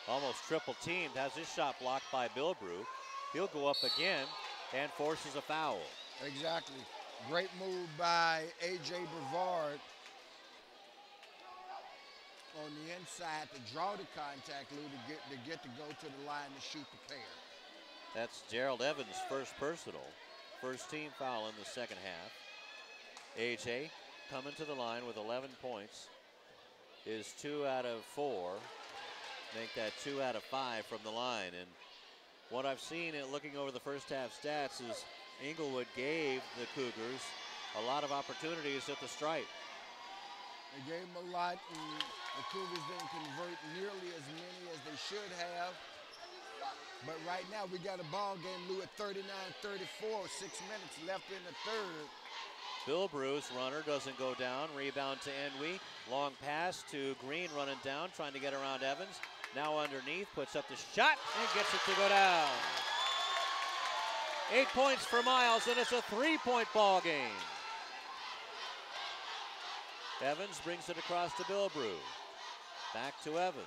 almost triple teamed, has his shot blocked by Bilbrew. He'll go up again and forces a foul. Exactly. Great move by A.J. Brevard on the inside to draw the contact, Lou, to get to go to the line to shoot the pair. That's Gerald Evans' first personal. First team foul in the second half. A.J. coming to the line with 11 points. Is 2 out of 4. Make that 2 out of 5 from the line. And what I've seen looking over the first half stats is Inglewood gave the Cougars a lot of opportunities at the stripe. They gave them a lot, and the Cougars didn't convert nearly as many as they should have. But right now we got a ball game, Lou, at 39-34, 6 minutes left in the third. Bilbrew's runner doesn't go down. Rebound to Enwy. Long pass to Green running down, trying to get around Evans. Now underneath, puts up the shot and gets it to go down. 8 points for Miles, and it's a 3-point ball game. Evans brings it across to Bilbrew. Back to Evans.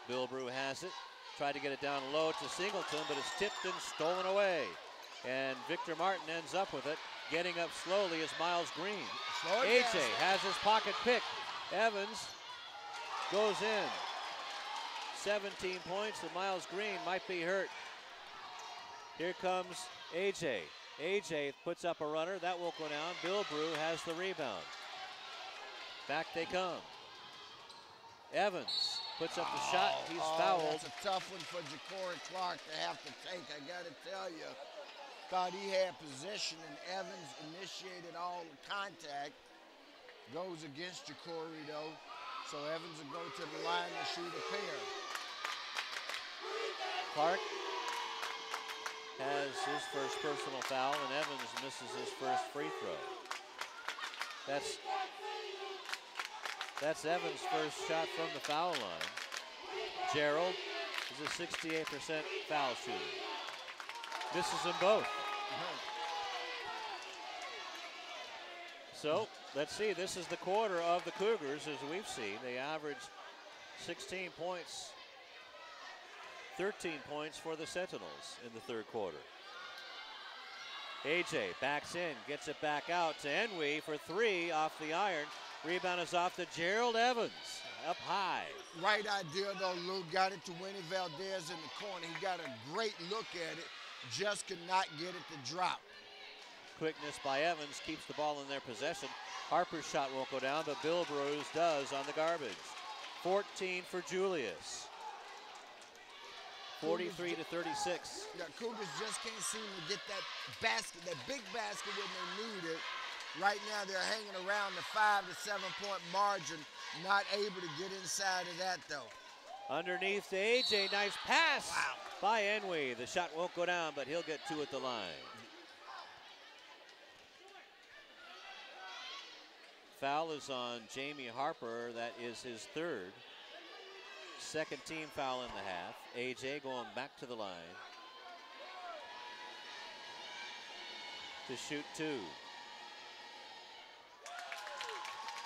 Bilbrew has it. Tried to get it down low to Singleton, but it's tipped and stolen away. And Victor Martin ends up with it. Getting up slowly is Miles Green. A.J. has his pocket pick. Evans goes in. 17 points, and Miles Green might be hurt. Here comes A.J. A.J. puts up a runner. That won't go down. Bilbrew has the rebound. Back they come. Evans puts up the shot. He's fouled. That's a tough one for Ja'Cory Clark to have to take. I got to tell you. Thought he had possession, and Evans initiated all the contact. Goes against Ja'Cory, though. So Evans will go to the line to shoot a pair. Clark has his first personal foul, and Evans misses his first free throw. That's Evans' first shot from the foul line. Gerald is a 68% foul shooter. Misses them both. So, let's see. This is the quarter of the Cougars, as we've seen. They averaged 16 points, 13 points for the Sentinels in the third quarter. A.J. backs in, gets it back out to Enwy for 3 off the iron. Rebound is off to Gerald Evans, up high. Right idea, though, Lou. Got it to Winnie Valdez in the corner. He got a great look at it, just could not get it to drop. Quickness by Evans keeps the ball in their possession. Harper's shot won't go down, but Bilbrew's does on the garbage. 14 for Julius. 43 to 36. Yeah, Cougars just can't seem to get that basket, that big basket when they need it. Right now they're hanging around the 5 to 7 point margin, not able to get inside of that though. Underneath to A.J., nice pass by Enwy. The shot won't go down, but he'll get 2 at the line. Foul is on Jamie Harper. That is his third. Second team foul in the half. A.J. going back to the line to shoot 2.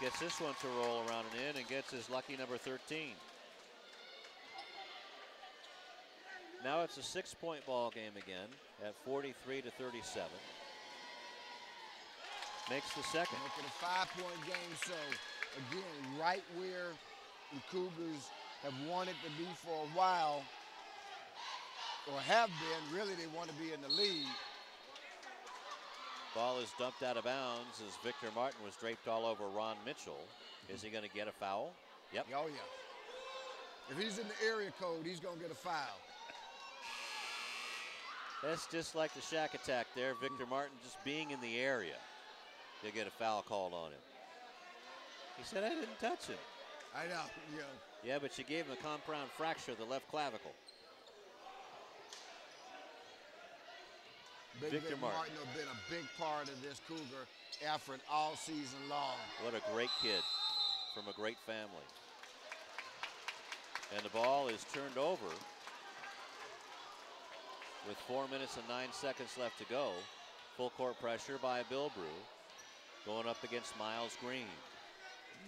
Gets this one to roll around and in, and gets his lucky number 13. Now it's a 6-point ball game again at 43 to 37. Makes the second. Make it a 5-point game, so again, right where the Cougars have wanted to be for a while, or have been. Really, they want to be in the lead. Ball is dumped out of bounds as Victor Martin was draped all over Ron Mitchell. Is he going to get a foul? Yep. Oh, yeah. If he's in the area code, he's going to get a foul. That's just like the Shack attack there. Victor Martin just being in the area. He'll get a foul called on him. He said, I didn't touch him. I know, yeah. Yeah, but you gave him a compound fracture of the left clavicle. Victor Martin has been a big part of this Cougar effort all season long. What a great kid from a great family. And the ball is turned over with 4 minutes and 9 seconds left to go. Full court pressure by Bilbrew going up against Miles Green.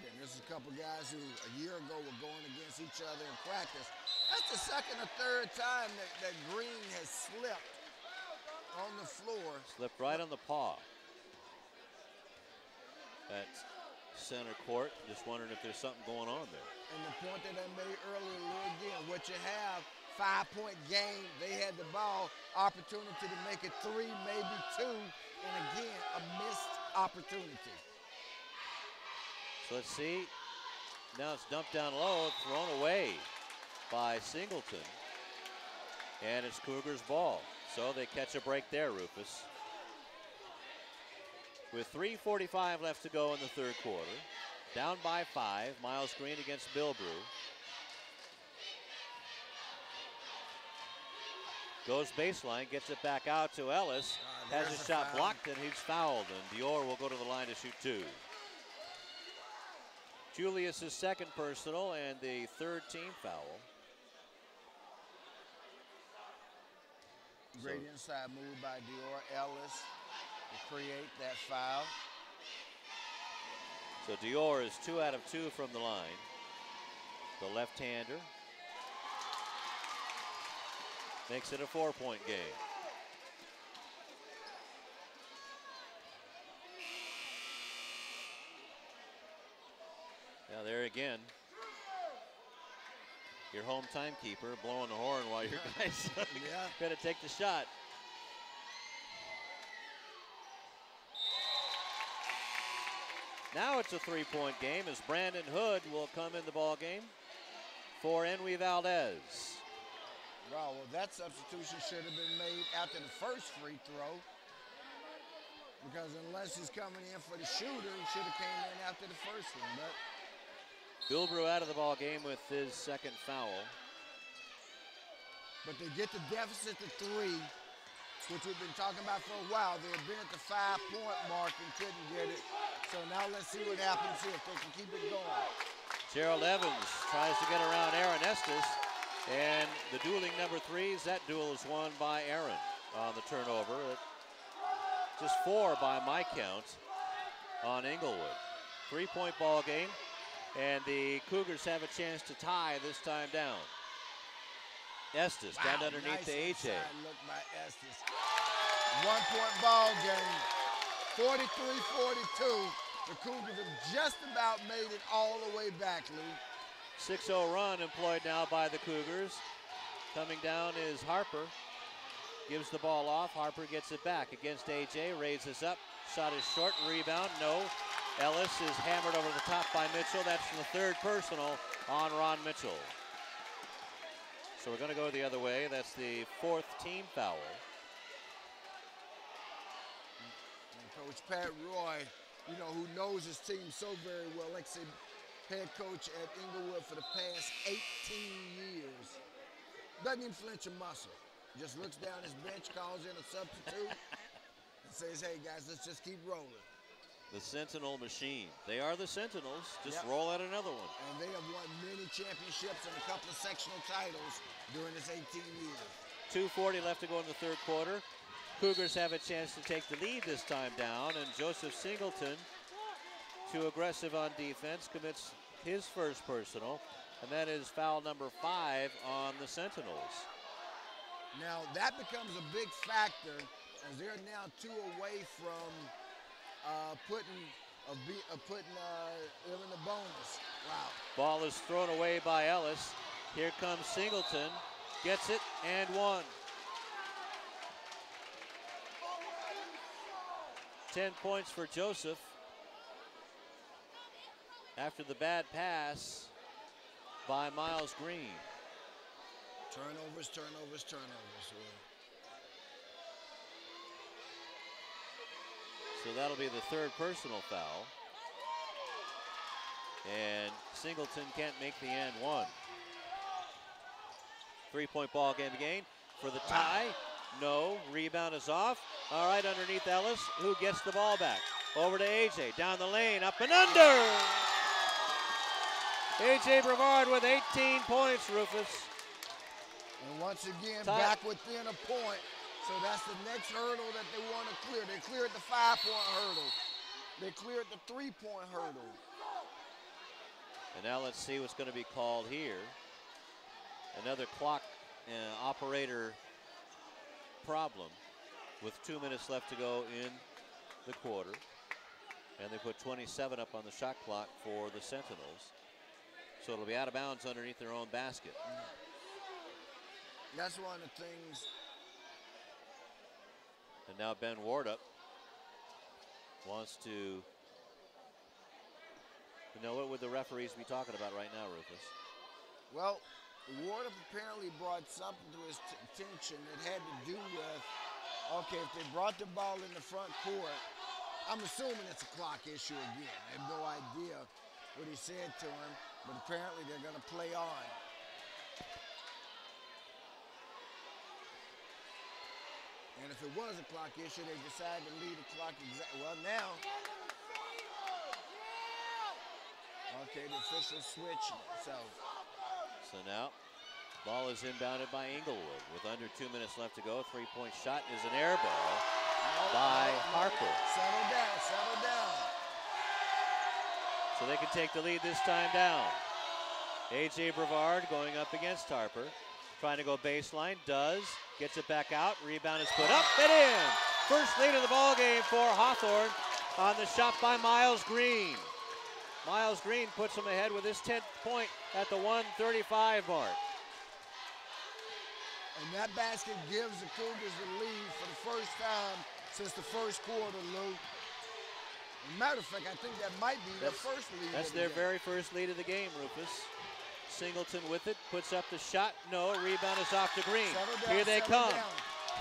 And this is a couple guys who a year ago were going against each other in practice. That's the second or third time that Green has slipped on the floor. Slipped right on the paw. That's center court. Just wondering if there's something going on there. And the point that I made earlier, Lou, again, what you have, 5-point game. They had the ball, opportunity to make it 3, maybe 2, and again, a missed opportunity. So let's see. Now it's dumped down low, thrown away by Singleton. And it's Cougars' ball. So they catch a break there, Rufus. With 3:45 left to go in the third quarter. Down by 5. Miles Green against Bilbrew. Goes baseline, gets it back out to Ellis. Has his shot blocked, and he's fouled. And Dior will go to the line to shoot 2. Julius's second personal and the third team foul. Great inside move by Dior Ellis to create that foul. So Dior is 2 out of 2 from the line. The left-hander makes it a 4-point game. Now there again, your home timekeeper blowing the horn while your guys going to take the shot. Now it's a 3-point game as Brandon Hood will come in the ball game for Enwy Valdez. Wow, well that substitution should have been made after the first free throw, because unless he's coming in for the shooter, he should have came in after the first one. But Bilbrew out of the ball game with his second foul. But they get the deficit to 3, which we've been talking about for a while. They had been at the 5-point mark and couldn't get it. So now let's see what happens here, if they can keep it going. Gerald Evans tries to get around Aaron Estes. And the dueling number 3s, that duel is won by Aaron on the turnover. Just 4 by my count on Inglewood. 3-point ball game. And the Cougars have a chance to tie this time down. Estes down underneath the AJ. Look by Estes. 1-point ball game. 43-42. The Cougars have just about made it all the way back, Lou. 6-0 run employed now by the Cougars. Coming down is Harper. Gives the ball off. Harper gets it back against AJ. Raises up. Shot is short. Rebound. No. Ellis is hammered over the top by Mitchell. That's the third personal on Ron Mitchell. So we're going to go the other way. That's the 4th team foul. And Coach Pat Roy, you know, who knows his team so very well, like I said, head coach at Inglewood for the past 18 years. Doesn't even flinch a muscle. Just looks down his bench, calls in a substitute, and says, hey guys, let's just keep rolling. The Sentinel machine. They are the Sentinels. Just roll out another one. And they have won many championships and a couple of sectional titles during this 18 years. 2:40 left to go in the third quarter. Cougars have a chance to take the lead this time down, and Joseph Singleton, too aggressive on defense, commits his first personal, and that is foul number 5 on the Sentinels. Now that becomes a big factor as they're now 2 away from putting them in the bonus. Wow. Ball is thrown away by Ellis. Here comes Singleton. Gets it and 1. 10 points for Joseph. After the bad pass, by Miles Green. Turnovers, turnovers, turnovers. So that'll be the third personal foul. And Singleton can't make the and one. 3-point ball game again for the tie. No, rebound is off. All right, underneath Ellis, who gets the ball back. Over to AJ, down the lane, up and under. AJ Brevard with 18 points, Rufus. And once again, back within a point. So that's the next hurdle that they want to clear. They cleared the 5-point hurdle. They cleared the 3-point hurdle. And now let's see what's going to be called here. Another clock operator problem with 2 minutes left to go in the quarter. And they put 27 up on the shot clock for the Sentinels. So it'll be out of bounds underneath their own basket. That's one of the things. And now Ben Wardup wants to know, what would the referees be talking about right now, Rufus? Well, Wardup apparently brought something to his attention that had to do with, okay, if they brought the ball in the front court, I'm assuming it's a clock issue again. I have no idea what he said to him, but apparently they're going to play on. And if it was a clock issue, they decided to leave the clock exactly. Well, now, okay, the official switched. So now, ball is inbounded by Inglewood with under 2 minutes left to go. 3-point shot is an air ball by Harper. Settle down, settle down. So they can take the lead this time down. AJ Brevard going up against Harper. Trying to go baseline, does. Gets it back out, rebound is put up and in. First lead of the ball game for Hawthorne on the shot by Miles Green. Miles Green puts them ahead with his 10th point at the 1:35 mark. And that basket gives the Cougars the lead for the first time since the first quarter, Lou. As a matter of fact, I think that might be their first lead. That's their very first lead of the game, Rufus. Singleton with it, puts up the shot. No, rebound is off to Green. Here they come.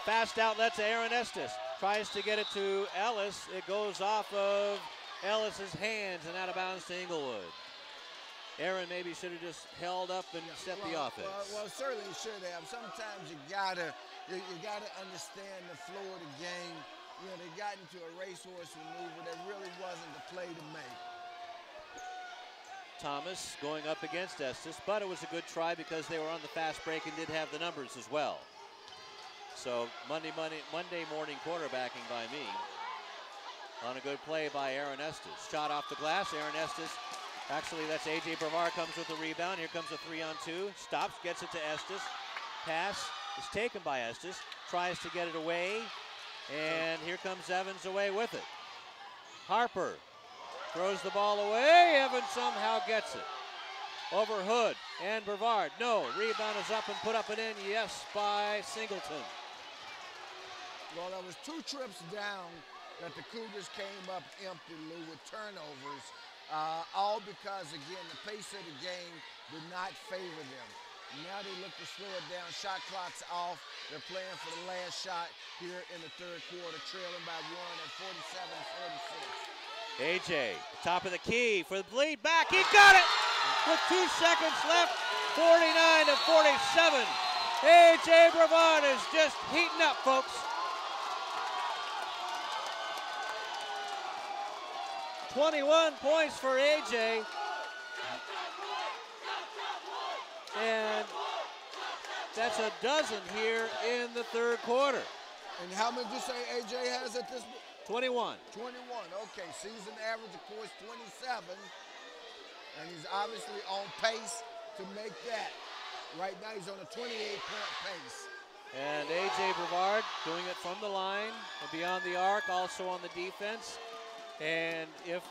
Fast outlet to Aaron Estes. Tries to get it to Ellis. It goes off of Ellis's hands and out of bounds to Inglewood. Aaron maybe should have just held up and set the offense. Well, certainly should have. Sometimes you gotta understand the flow of the game. You know, they got into a racehorse maneuver that really wasn't the play to make. Thomas going up against Estes, but it was a good try because they were on the fast break and did have the numbers as well. So Monday morning quarterbacking by me on a good play by Aaron Estes. Shot off the glass, Aaron Estes. Actually, that's AJ Brevard comes with the rebound. Here comes a 3-on-2. Stops, gets it to Estes. Pass is taken by Estes. Tries to get it away. And here comes Evans away with it. Harper throws the ball away. Evans somehow gets it. Over Hood and Brevard. No, rebound is up and put up and in. Yes, by Singleton. Well, there was 2 trips down that the Cougars came up empty, Lou, with turnovers. All because, again, the pace of the game did not favor them. Now they look to slow it down. Shot clock's off. They're playing for the last shot here in the third quarter, trailing by 1 at 47-46. AJ, top of the key for the lead back. He got it with 2 seconds left, 49-47. AJ Brevard is just heating up, folks. 21 points for AJ. And that's a dozen here in the third quarter. And how many did you say AJ has at this point? 21. 21, okay. Season average, of course, 27. And he's obviously on pace to make that. Right now, he's on a 28-point pace. And A.J. Brevard doing it from the line and beyond the arc, also on the defense. And if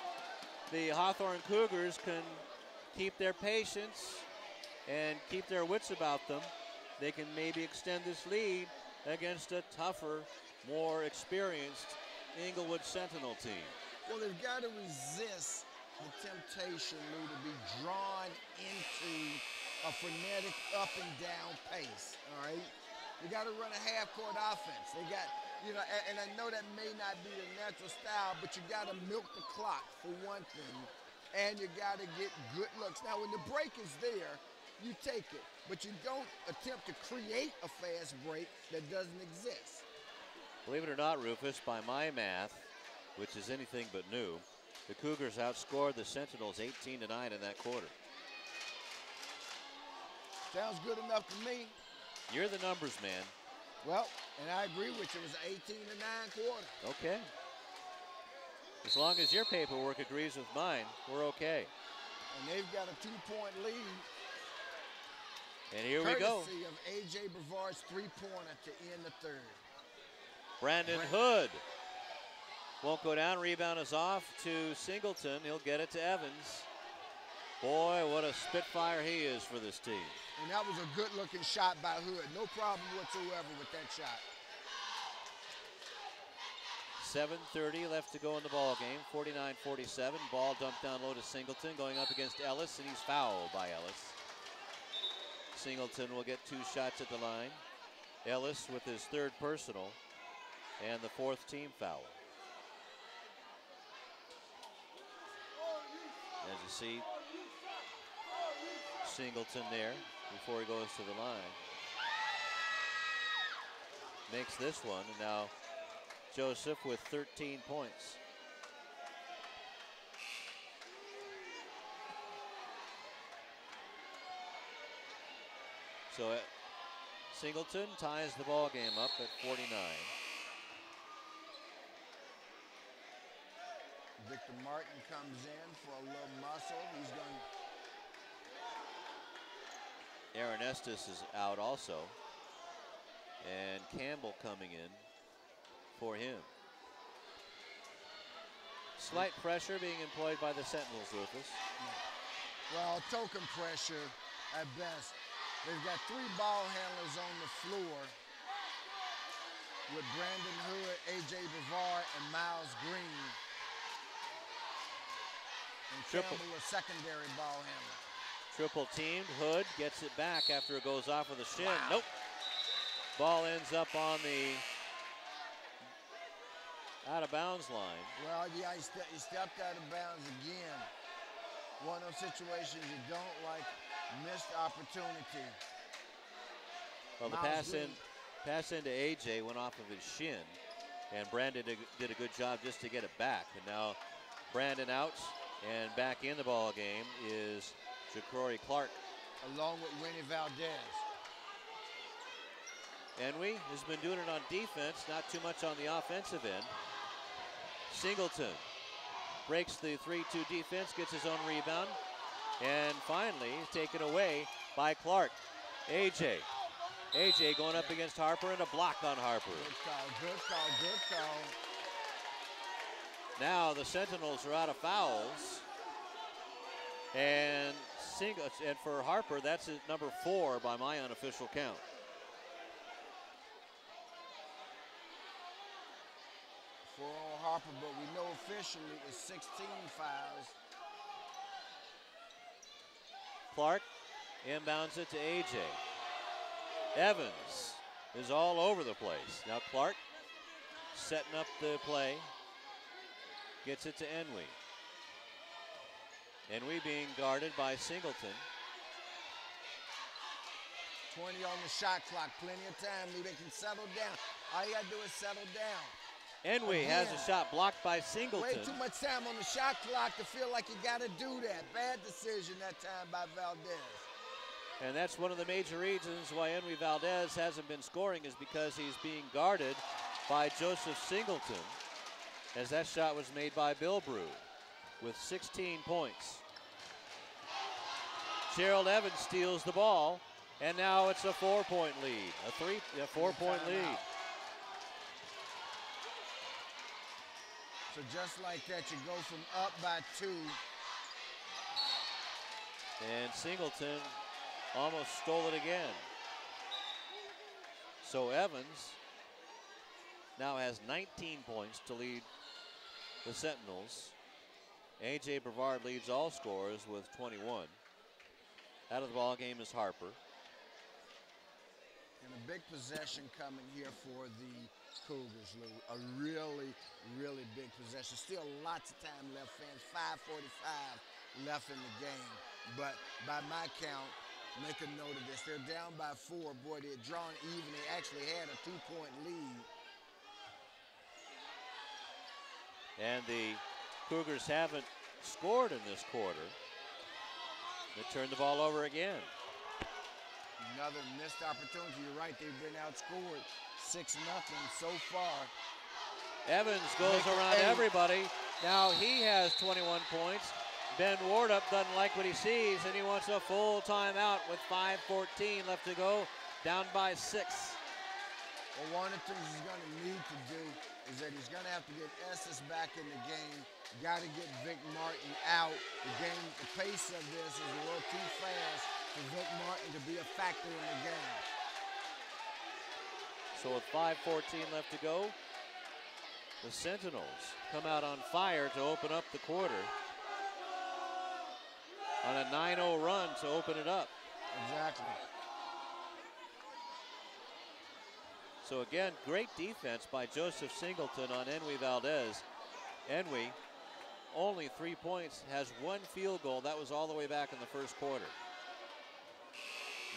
the Hawthorne Cougars can keep their patience and keep their wits about them, they can maybe extend this lead against a tougher, more experienced Inglewood Sentinel team. Well, they've got to resist the temptation, Lou, to be drawn into a frenetic up and down pace, all right? You got to run a half-court offense. They got, and I know that may not be the natural style, but you got to milk the clock for one thing, and you got to get good looks. Now, when the break is there, you take it, but you don't attempt to create a fast break that doesn't exist. Believe it or not, Rufus, by my math, which is anything but new, the Cougars outscored the Sentinels 18-9 in that quarter. Sounds good enough to me. You're the numbers man. Well, and I agree with you. It was an 18-9 quarter. Okay. As long as your paperwork agrees with mine, we're okay. And they've got a 2-point lead. And here we go. Courtesy of A.J. Brevard's three-pointer to end the third. Brandon Hood won't go down. Rebound is off to Singleton. He'll get it to Evans. Boy, what a spitfire he is for this team. And that was a good-looking shot by Hood. No problem whatsoever with that shot. 7:30 left to go in the ball game. 49-47. Ball dumped down low to Singleton, going up against Ellis, and he's fouled by Ellis. Singleton will get 2 shots at the line. Ellis with his 3rd personal and the 4th team foul. As you see, Singleton there before he goes to the line. Makes this one, and now Joseph with 13 points. So Singleton ties the ball game up at 49. Victor Martin comes in for a little muscle. He's going. Aaron Estes is out also. And Campbell coming in for him. Slight pressure being employed by the Sentinels, Rufus. Well, token pressure at best. They've got 3 ball handlers on the floor with Brandon Hood, A.J. Brevard, and Miles Green. And Campbell, a secondary ball handler. Triple teamed. Hood gets it back after it goes off with a shin. Wow. Nope. Ball ends up on the out of bounds line. Well, yeah, he stepped out of bounds again. One of those situations you don't like. Missed opportunity. Well, the pass into AJ went off of his shin, and Brandon did a good job just to get it back. And now Brandon out, and back in the ball game is Ja'Cory Clark. Along with Winnie Valdez. Enwy has been doing it on defense, not too much on the offensive end. Singleton breaks the 3-2 defense, gets his own rebound, and finally taken away by Clark. AJ going up against Harper, and a block on Harper. Good call. Now the Sentinels are out of fouls. And for Harper, that's his number 4 by my unofficial count. For Harper, but we know officially it's 16 fouls. Clark inbounds it to AJ. Evans is all over the place. Now Clark setting up the play. Gets it to Enwy. Enwy being guarded by Singleton. 20 on the shot clock. Plenty of time. They can settle down. All you got to do is settle down. Enwy has a shot blocked by Singleton. Way too much time on the shot clock to feel like you got to do that. Bad decision that time by Valdez. And that's one of the major reasons why Enwy Valdez hasn't been scoring, is because he's being guarded by Joseph Singleton, as that shot was made by Bill Brew with 16 points. Gerald Evans steals the ball, and now it's a 4-point lead, a 4-point lead. So just like that, you go from up by 2. And Singleton almost stole it again. So Evans now has 19 points to lead the Sentinels. A.J. Brevard leads all scorers with 21. Out of the ball game is Harper. And a big possession coming here for the Cougars, Lou. A really, really big possession. Still lots of time left, fans. 5:45 left in the game. But by my count, make a note of this. They're down by 4. Boy, they had drawn even. They actually had a 2-point lead. And the Cougars haven't scored in this quarter. They turned the ball over again. Another missed opportunity. You're right, they've been outscored 6-0 so far. Evans goes around everybody. Now he has 21 points. Ben Wardup doesn't like what he sees, and he wants a full timeout with 5:14 left to go, down by 6. Well, one of the things he's going to need to do is that he's going to have to get Estes back in the game. Got to get Vic Martin out. The pace of this is a little too fast for Vic Martin to be a factor in the game. So with 5:14 left to go, the Sentinels come out on fire to open up the quarter. On a 9-0 run to open it up. Exactly. So again, great defense by Joseph Singleton on Enwy Valdez. Enwy, only 3 points, has 1 field goal. That was all the way back in the first quarter.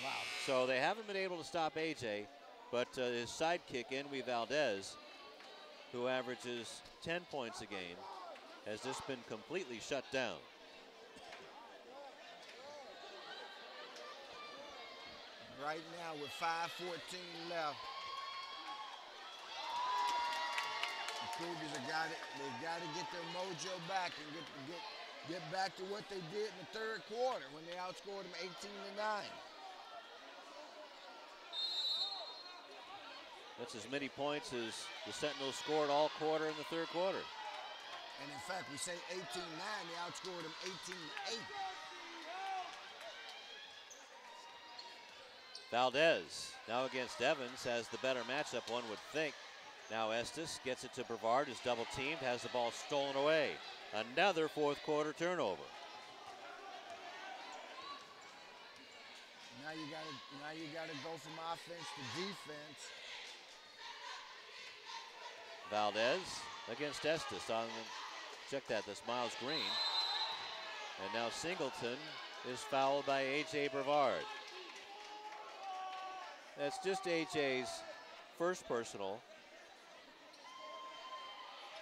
Wow. So they haven't been able to stop AJ, but his sidekick, Enwy Valdez, who averages 10 points a game, has just been completely shut down. Right now with 5:14 left, the Cougars have got it. They've got to get their mojo back and get back to what they did in the third quarter when they outscored them 18-9. That's as many points as the Sentinels scored all quarter in the third quarter. And in fact, we say 18-9, they outscored them 18-8. Valdez now against Evans has the better matchup, one would think. Now Estes gets it to Brevard, is double teamed, has the ball stolen away. Another fourth quarter turnover. Now you gotta go from offense to defense. Valdez against Estes check that, that's Miles Green. And now Singleton is fouled by A.J. Brevard. That's just A.J.'s first personal.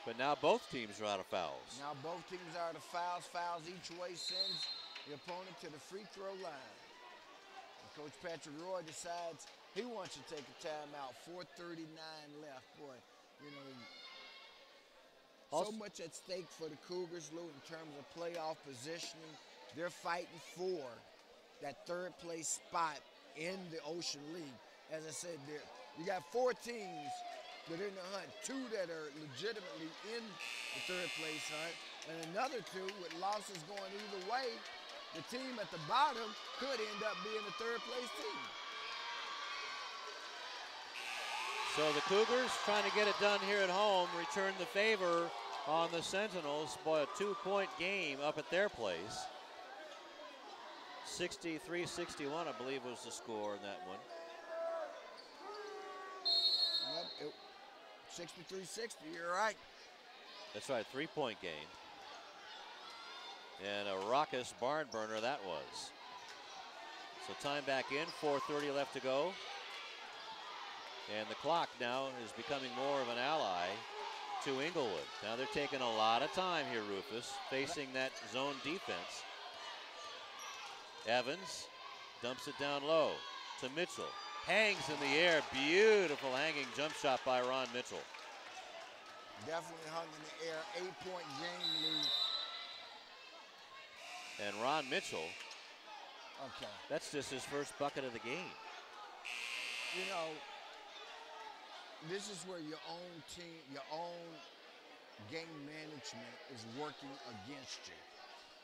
But now both teams are out of fouls. Now both teams are out of fouls. Fouls each way sends the opponent to the free throw line. And Coach Patrick Roy decides he wants to take a timeout. 4:39 left. Boy, you know, so much at stake for the Cougars, Lou, in terms of playoff positioning. They're fighting for that third place spot in the Ocean League. As I said, you got 4 teams that are in the hunt, 2 that are legitimately in the third place hunt, and another 2 with losses going either way. The team at the bottom could end up being the third place team. So the Cougars trying to get it done here at home, return the favor on the Sentinels. Boy, a 2-point game up at their place. 63-61, I believe, was the score in that one. Yep, 63-60, you're right. That's right, 3-point game. And a raucous barn burner that was. So time back in, 4:30 left to go. And the clock now is becoming more of an ally to Inglewood. Now they're taking a lot of time here, Rufus, facing that zone defense. Evans dumps it down low to Mitchell. Hangs in the air. Beautiful hanging jump shot by Ron Mitchell. Definitely hung in the air. 8-point game, Lou. And Ron Mitchell, okay, that's just his first bucket of the game. You know, this is where your own team, your own game management is working against you.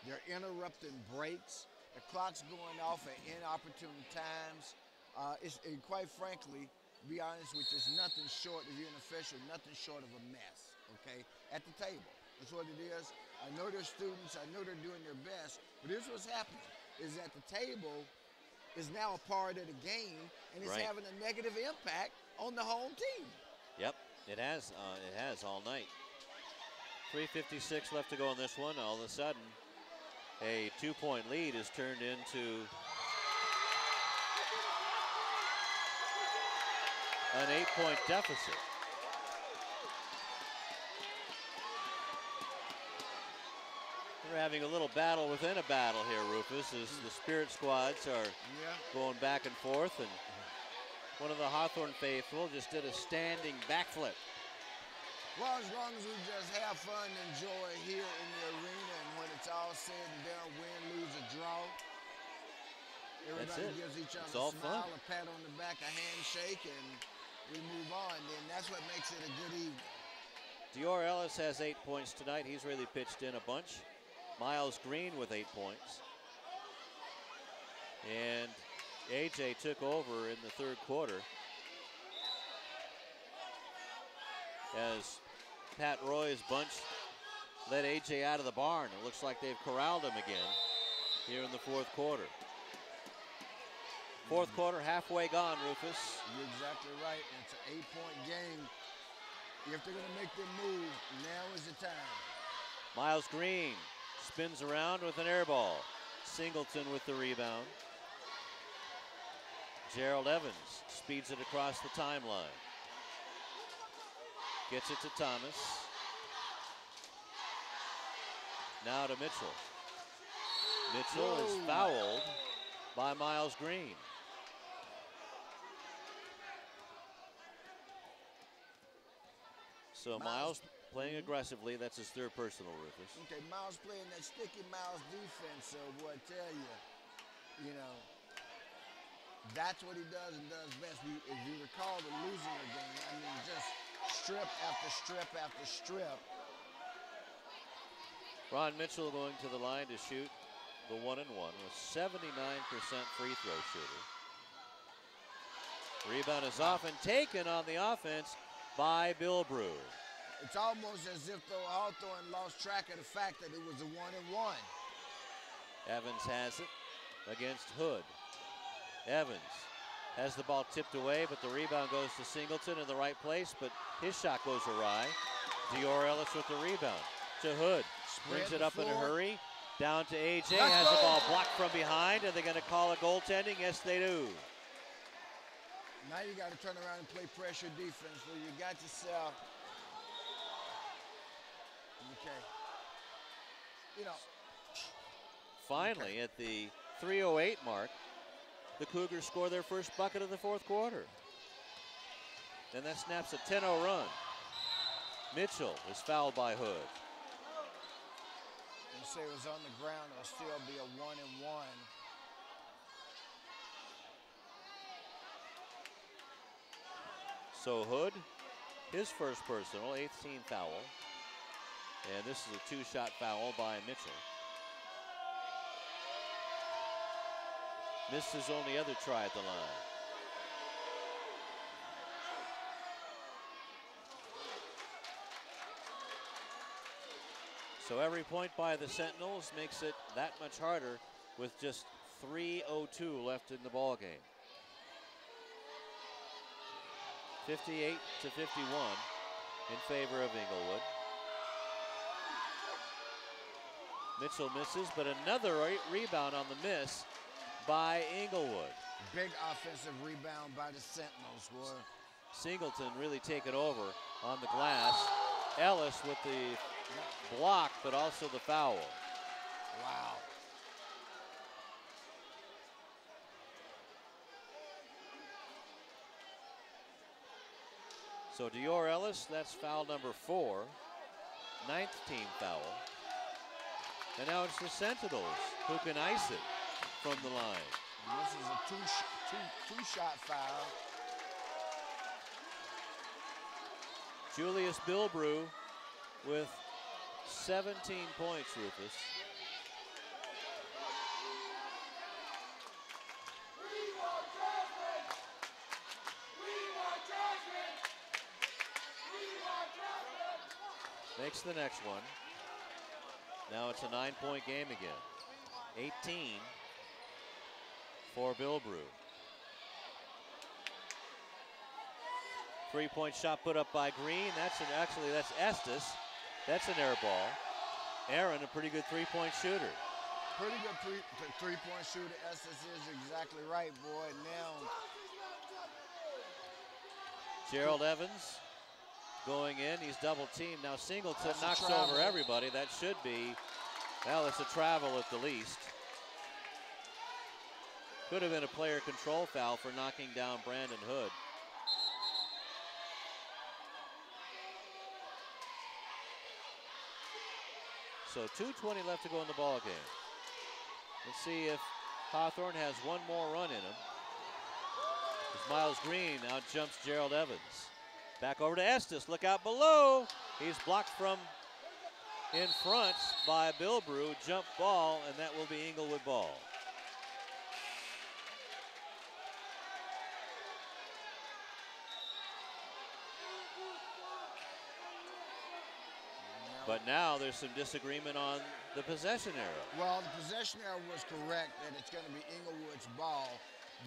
They're interrupting breaks. The clock's going off at inopportune times. And quite frankly, to be honest with you, it's nothing short of being official, nothing short of a mess, okay, at the table. That's what it is. I know they're students. I know they're doing their best. But here's what's happening. is at the table is now a part of the game, and it's Right. having a negative impact on the home team. Yep, it has. It has all night. 3:56 left to go in this one. All of a sudden, a 2-point lead is turned into an 8-point deficit. We're having a little battle within a battle here, Rufus, as the Spirit squads are going back and forth, and one of the Hawthorne faithful just did a standing backflip. Well, as long as we just have fun and enjoy here in the arena, and when it's all said and done, win, lose, or draw, everybody gives each other a smile, a pat on the back, a handshake, and we move on. Then that's what makes it a good evening. Dior Ellis has 8 points tonight. He's really pitched in a bunch. Miles Green with 8 points. And AJ took over in the third quarter as Pat Roy's bunch led AJ out of the barn. It looks like they've corralled him again here in the fourth quarter. Fourth quarter halfway gone, Rufus. You're exactly right. It's an 8-point game. If they're going to make them move, now is the time. Miles Green spins around with an air ball. Singleton with the rebound. Gerald Evans speeds it across the timeline. Gets it to Thomas. Now to Mitchell. Mitchell is fouled by Miles Green. So Miles playing aggressively. That's his third personal, Rufus. Okay, Miles playing that sticky Miles defense. So, boy, I tell you, that's what he does and does best. If you recall the losing game, I mean, just strip after strip after strip. Ron Mitchell going to the line to shoot the 1-and-1 with 79% free throw shooter. Rebound is off and taken on the offense by Bill Brew. It's almost as if though Hawthorne lost track of the fact that it was a 1-and-1. Evans has it against Hood. Evans has the ball tipped away, but the rebound goes to Singleton in the right place, but his shot goes awry. Dior Ellis with the rebound to Hood. Brings it up in a hurry. Down to AJ, has the ball blocked from behind. Are they going to call a goaltending? Yes, they do. Now you got to turn around and play pressure defense where you got yourself. Okay. Finally, at the 3:08 mark, the Cougars score their first bucket of the fourth quarter. And that snaps a 10-0 run. Mitchell is fouled by Hood. You say it was on the ground, it'll still be a 1-and-1. So Hood, his first personal, 18th foul. And this is a two-shot foul by Mitchell. Missed his only other try at the line. So every point by the Sentinels makes it that much harder with just 3:02 left in the ball game. 58-51 in favor of Inglewood. Mitchell misses, but another rebound on the miss by Inglewood. Big offensive rebound by the Sentinels. Boy. Singleton really taken over on the glass. Ellis with the block, but also the foul. Wow. So Dior Ellis, that's foul number 4. 9th team foul. And now it's the Sentinels who can ice it from the line. And this is a two-shot foul. Julius Bilbrew with 17 points, Rufus. Makes the next one. Now it's a 9-point game again. 18 for Bill Brew. 3-point shot put up by Green. That's Estes. That's an air ball. Aaron, a pretty good 3-point shooter. Pretty good three-point shooter. Estes is exactly right, boy. Now, Gerald Evans going in. He's double teamed. Now Singleton That's a knocks travel. over everybody. That should be, well, it's a travel at the least. Could have been a player control foul for knocking down Brandon Hood. So 2:20 left to go in the ball game. Let's see if Hawthorne has one more run in him. As Miles Green out jumps Gerald Evans. Back over to Estes. Look out below. He's blocked from in front by Bill Brew. Jump ball, and that will be Inglewood ball. But now there's some disagreement on the possession arrow. well, the possession arrow was correct that it's going to be Inglewood's ball.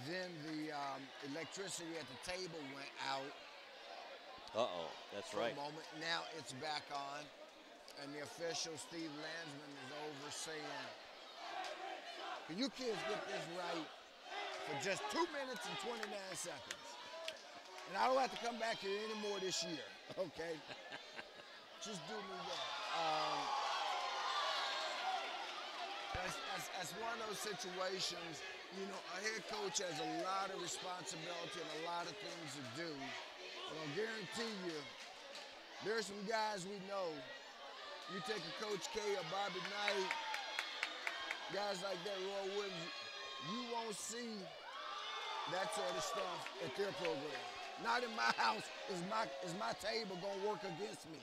Then the electricity at the table went out. Uh-oh, that's For right. a moment. Now it's back on. And the official, Steve Landsman, is over saying, can you kids get this right for just 2 minutes and 29 seconds? And I don't have to come back here anymore this year, okay? Just do me that. That's one of those situations, you know, a head coach has a lot of responsibility and a lot of things to do. But I'll guarantee you, there's some guys we know. You take a Coach K or Bobby Knight, guys like that, Roy Williams, you won't see that sort of stuff at their program. Not in my house. Is my table gonna work against me?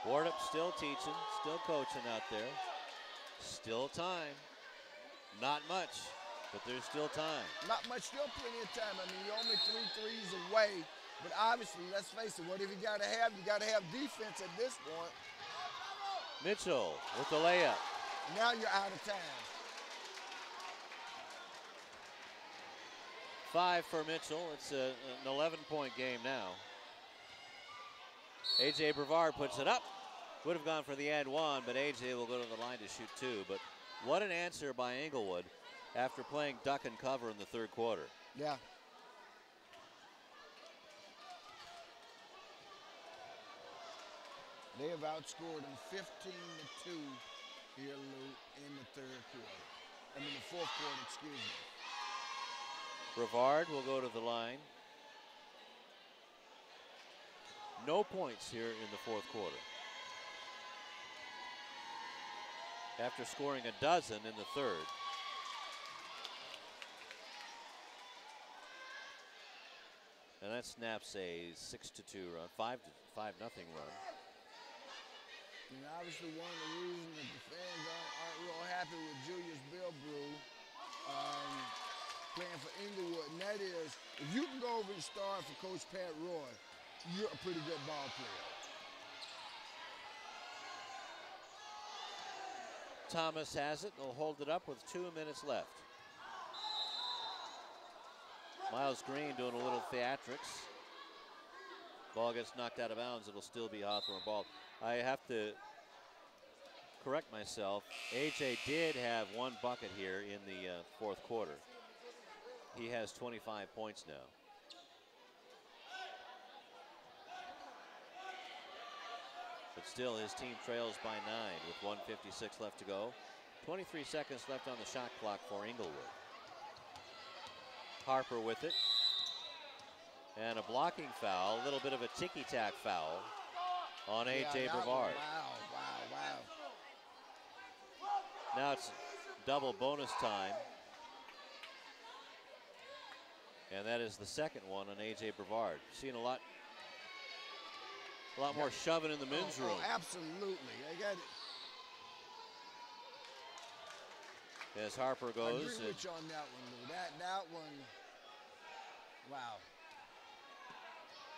Wardup still teaching, still coaching out there. Still time. Not much, but there's still time. Not much, still plenty of time. I mean, you're only 3 threes away, but obviously, let's face it, what have you got to have? You got to have defense at this point. Mitchell with the layup. Now you're out of time. 5 for Mitchell. It's an 11-point game now. A.J. Brevard puts it up. Would have gone for the and one, but A.J. will go to the line to shoot 2. But what an answer by Inglewood after playing duck and cover in the third quarter. Yeah. They have outscored them 15-2 here, Lou, in the third quarter. I mean, the fourth quarter, excuse me. Brevard will go to the line. No points here in the fourth quarter. After scoring a dozen in the third. And that snaps a 6-2 run, 5-0 run. And obviously one of the reasons that the fans aren't real happy with Julius Bill Brew playing for Inglewood, and that is, if you can go over and start for Coach Pat Roy, you're a pretty good ball player. Thomas has it, will hold it up with 2 minutes left. Miles Green doing a little theatrics. Ball gets knocked out of bounds, it'll still be Hawthorne ball. I have to correct myself. AJ did have 1 bucket here in the fourth quarter. He has 25 points now. But still, his team trails by 9 with 1:56 left to go. 23 seconds left on the shot clock for Inglewood. Harper with it. And a blocking foul, a little bit of a ticky-tack foul on A.J. Brevard. Wow. Now it's double bonus time. And that is the second one on A.J. Brevard. Seeing a lot more shoving in the men's room. Absolutely. I got it. As Harper I goes. agree with you on that one, Lou. That one, wow.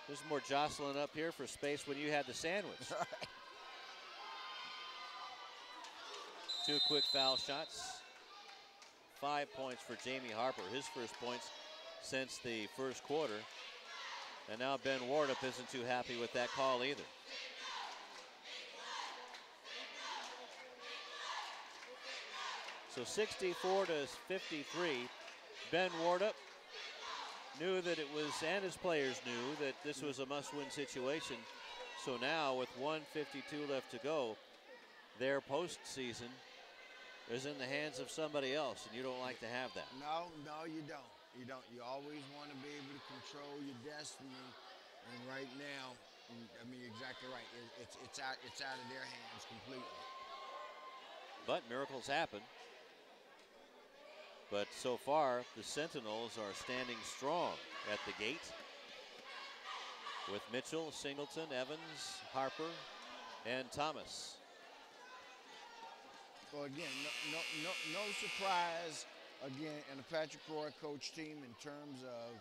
There's more jostling up here for space when you had the sandwich. 2 2 quick foul shots. 5 points for Jamie Harper, his first points since the first quarter. And now Ben Wardup isn't too happy with that call either. So 64 to 53. Ben Wardup knew that it was, and his players knew that this was a must-win situation. So now with 1:52 left to go, their postseason is in the hands of somebody else, and you don't like to have that. No, you don't. You don't. You always want to be able to control your destiny. And right now, I mean, you're exactly right. It's out of their hands completely. But miracles happen. But so far, the Sentinels are standing strong at the gate with Mitchell, Singleton, Evans, Harper, and Thomas. Well, again, no surprise, again, in the Patrick Roy coach team in terms of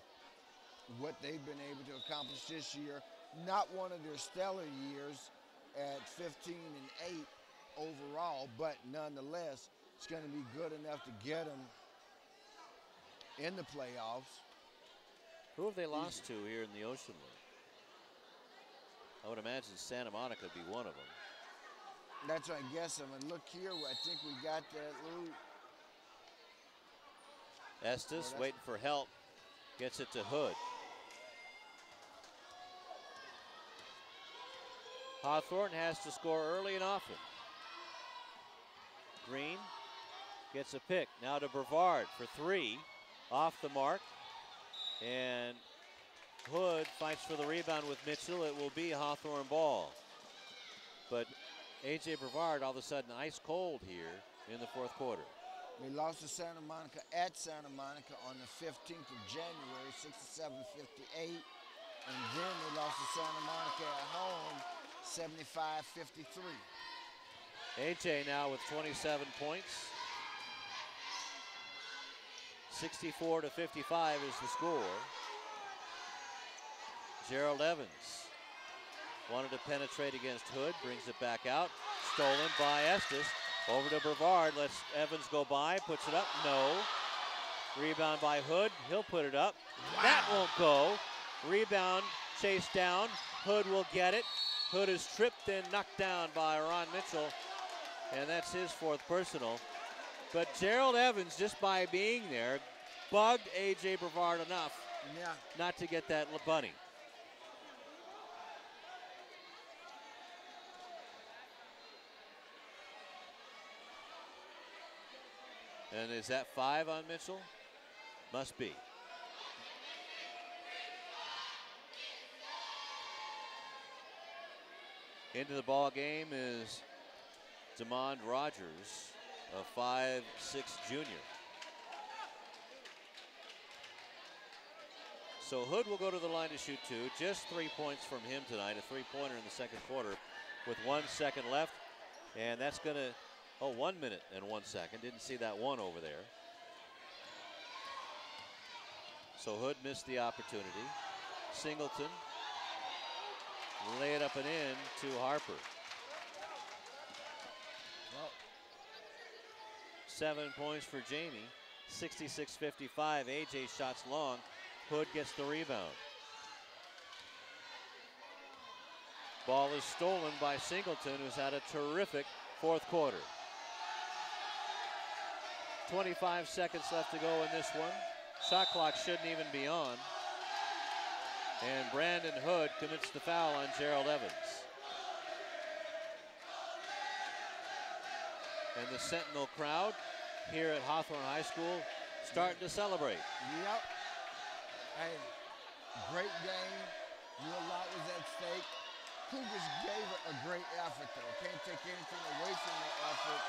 what they've been able to accomplish this year. Not one of their stellar years at 15-8 overall, but nonetheless, it's going to be good enough to get them in the playoffs. Who have they lost to here in the Ocean League? I would imagine Santa Monica would be one of them. That's what I guess. I'm going to look here. I think we got that, Lou. Estes waiting for help. Gets it to Hood. Hawthorne has to score early and often. Green gets a pick. Now to Brevard for 3. Off the mark. And Hood fights for the rebound with Mitchell. It will be Hawthorne ball. But A.J. Brevard all of a sudden ice cold here in the fourth quarter. They lost to Santa Monica at Santa Monica on the 15th of January, 67-58. And then they lost to Santa Monica at home, 75-53. A.J. now with 27 points. 64 to 55 is the score. Gerald Evans wanted to penetrate against Hood, brings it back out. Stolen by Estes. Over to Brevard, lets Evans go by, puts it up, no. Rebound by Hood, he'll put it up. Wow. That won't go. Rebound, chased down. Hood will get it. Hood is tripped and knocked down by Ron Mitchell, and that's his 4th personal. But Gerald Evans, just by being there, bugged A.J. Brevard enough not to get that bunny. And is that 5 on Mitchell? Must be. Into the ball game is Demond Rogers, a 5'6" junior. So Hood will go to the line to shoot 2. Just 3 points from him tonight, a 3-pointer in the second quarter with 1 second left. And that's going to, 1 minute and 1 second. Didn't see that one over there. So Hood missed the opportunity. Singleton, lay it up and in to Harper. 7 points for Jamie. 66-55. A.J. shots long. Hood gets the rebound. Ball is stolen by Singleton, who's had a terrific fourth quarter. 25 seconds left to go in this one. Shot clock shouldn't even be on. And Brandon Hood commits the foul on Gerald Evans. And the Sentinel crowd here at Hawthorne High School starting to celebrate. Yep. Hey, great game. Knew a lot was at stake. Cougars gave it a great effort, though. Can't take anything away from the effort.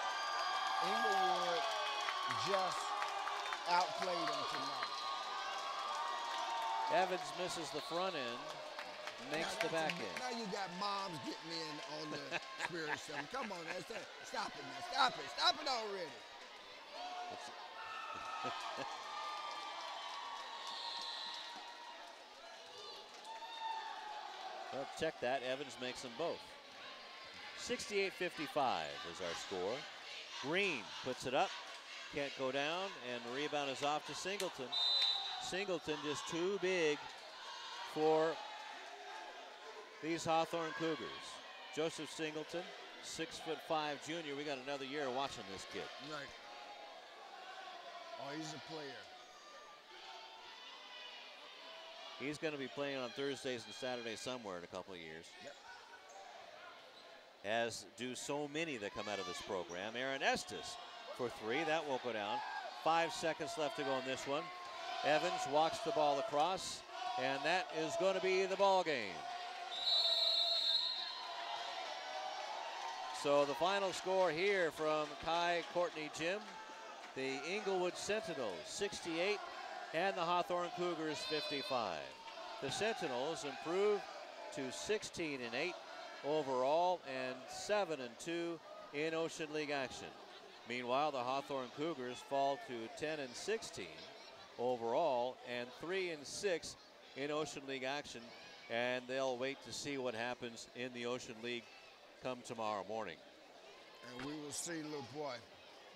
Inglewood just outplayed them tonight. Evans misses the front end, makes the back end. Now you got moms getting in on the spirit stuff. Come on, stop it, man. Stop it already. Well, check that. Evans makes them both. 68-55 is our score. Green puts it up. Can't go down, and the rebound is off to Singleton. Singleton just too big for these Hawthorne Cougars. Joseph Singleton, 6'5" junior. We got another year watching this kid. Right. Oh, he's a player. He's going to be playing on Thursdays and Saturdays somewhere in a couple of years. Yep. As do so many that come out of this program. Aaron Estes for three. That won't go down. 5 seconds left to go in this one. Evans walks the ball across, and that is going to be the ball game. So the final score here from Kai Courtney Gym, the Inglewood Sentinels 68 and the Hawthorne Cougars 55. The Sentinels improved to 16-8 overall and 7-2 in Ocean League action. Meanwhile, the Hawthorne Cougars fall to 10-16 overall and 3-6 in Ocean League action, and they'll wait to see what happens in the Ocean League come tomorrow morning. And we will see, little boy,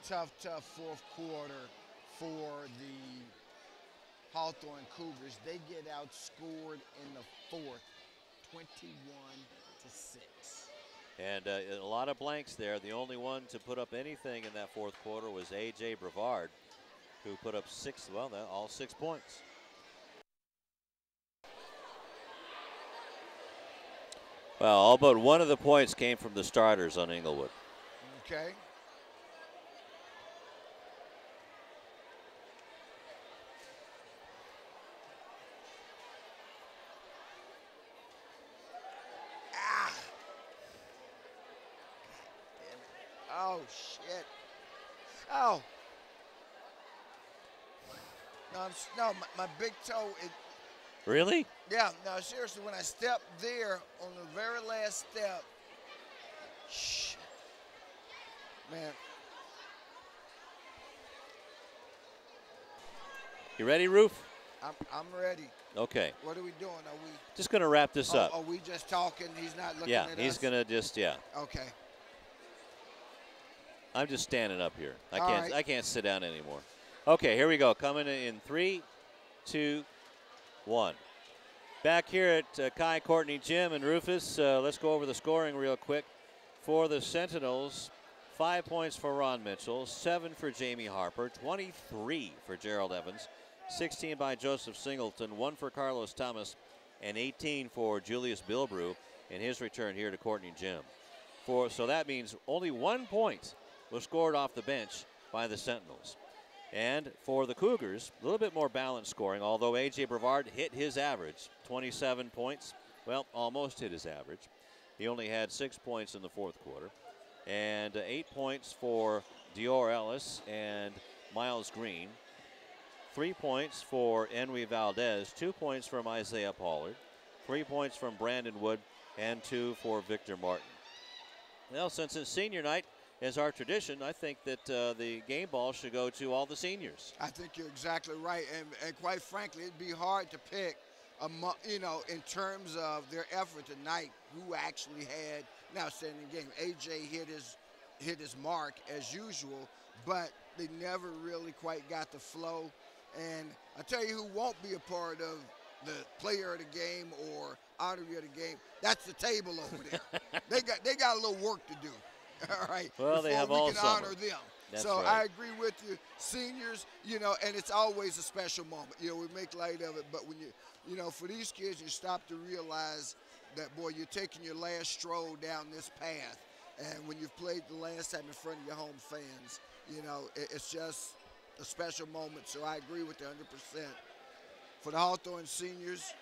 tough fourth quarter for the Hawthorne Cougars. They get outscored in the fourth, 21-6. And a lot of blanks there. The only one to put up anything in that fourth quarter was A.J. Brevard, who put up all 6 points. Well, all but one of the points came from the starters on Inglewood. Okay. Oh, shit. Oh. No, my big toe. Really? Yeah, no, seriously, when I stepped there on the very last step, shit. Man. You ready, Roof? I'm ready. Okay. What are we doing? Are we just going to wrap this up? Are we just talking? He's not looking at us? Yeah, he's going to just, Okay. I'm just standing up here. Right. I can't sit down anymore. Okay, here we go. Coming in 3, 2, 1. Back here at Kai Courtney Gym and Rufus. Let's go over the scoring real quick. For the Sentinels, 5 points for Ron Mitchell, 7 for Jamie Harper, 23 for Gerald Evans, 16 by Joseph Singleton, 1 for Carlos Thomas, and 18 for Julius Bilbrew in his return here to Courtney Gym. So that means only 1 point was scored off the bench by the Sentinels. And for the Cougars, a little bit more balanced scoring, although A.J. Brevard hit his average, 27 points. Well, almost hit his average. He only had 6 points in the fourth quarter. And 8 points for Dior Ellis and Miles Green. 3 points for Henry Valdez, 2 points from Isaiah Pollard, 3 points from Brandon Wood, and 2 for Victor Martin. Well, since it's senior night, as our tradition, I think that the game ball should go to all the seniors. I think you're exactly right. And quite frankly, it'd be hard to pick, in terms of their effort tonight, who actually had an outstanding game. A.J. hit his mark as usual, but they never really quite got the flow. And I tell you who won't be a part of the player of the game or honoree of the game, that's the table over there. they got a little work to do. All right. Well, they have all summer. Honor them. That's so right. I agree with you. Seniors, and it's always a special moment. We make light of it, but when for these kids, you stop to realize that, boy, you're taking your last stroll down this path. And when you've played the last time in front of your home fans, it's just a special moment. So I agree with you 100%. For the Hawthorne seniors,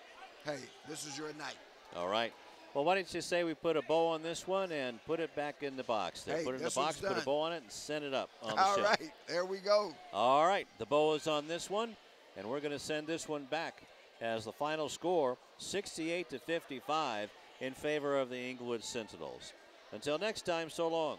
hey, this is your night. All right. Well, why don't you say we put a bow on this one and put it back in the box there. Hey, put it in the box, put a bow on it, and send it up on the All shelf. right, there we go. All right, the bow is on this one, and we're going to send this one back as the final score, 68-55 in favor of the Inglewood Sentinels. Until next time, so long.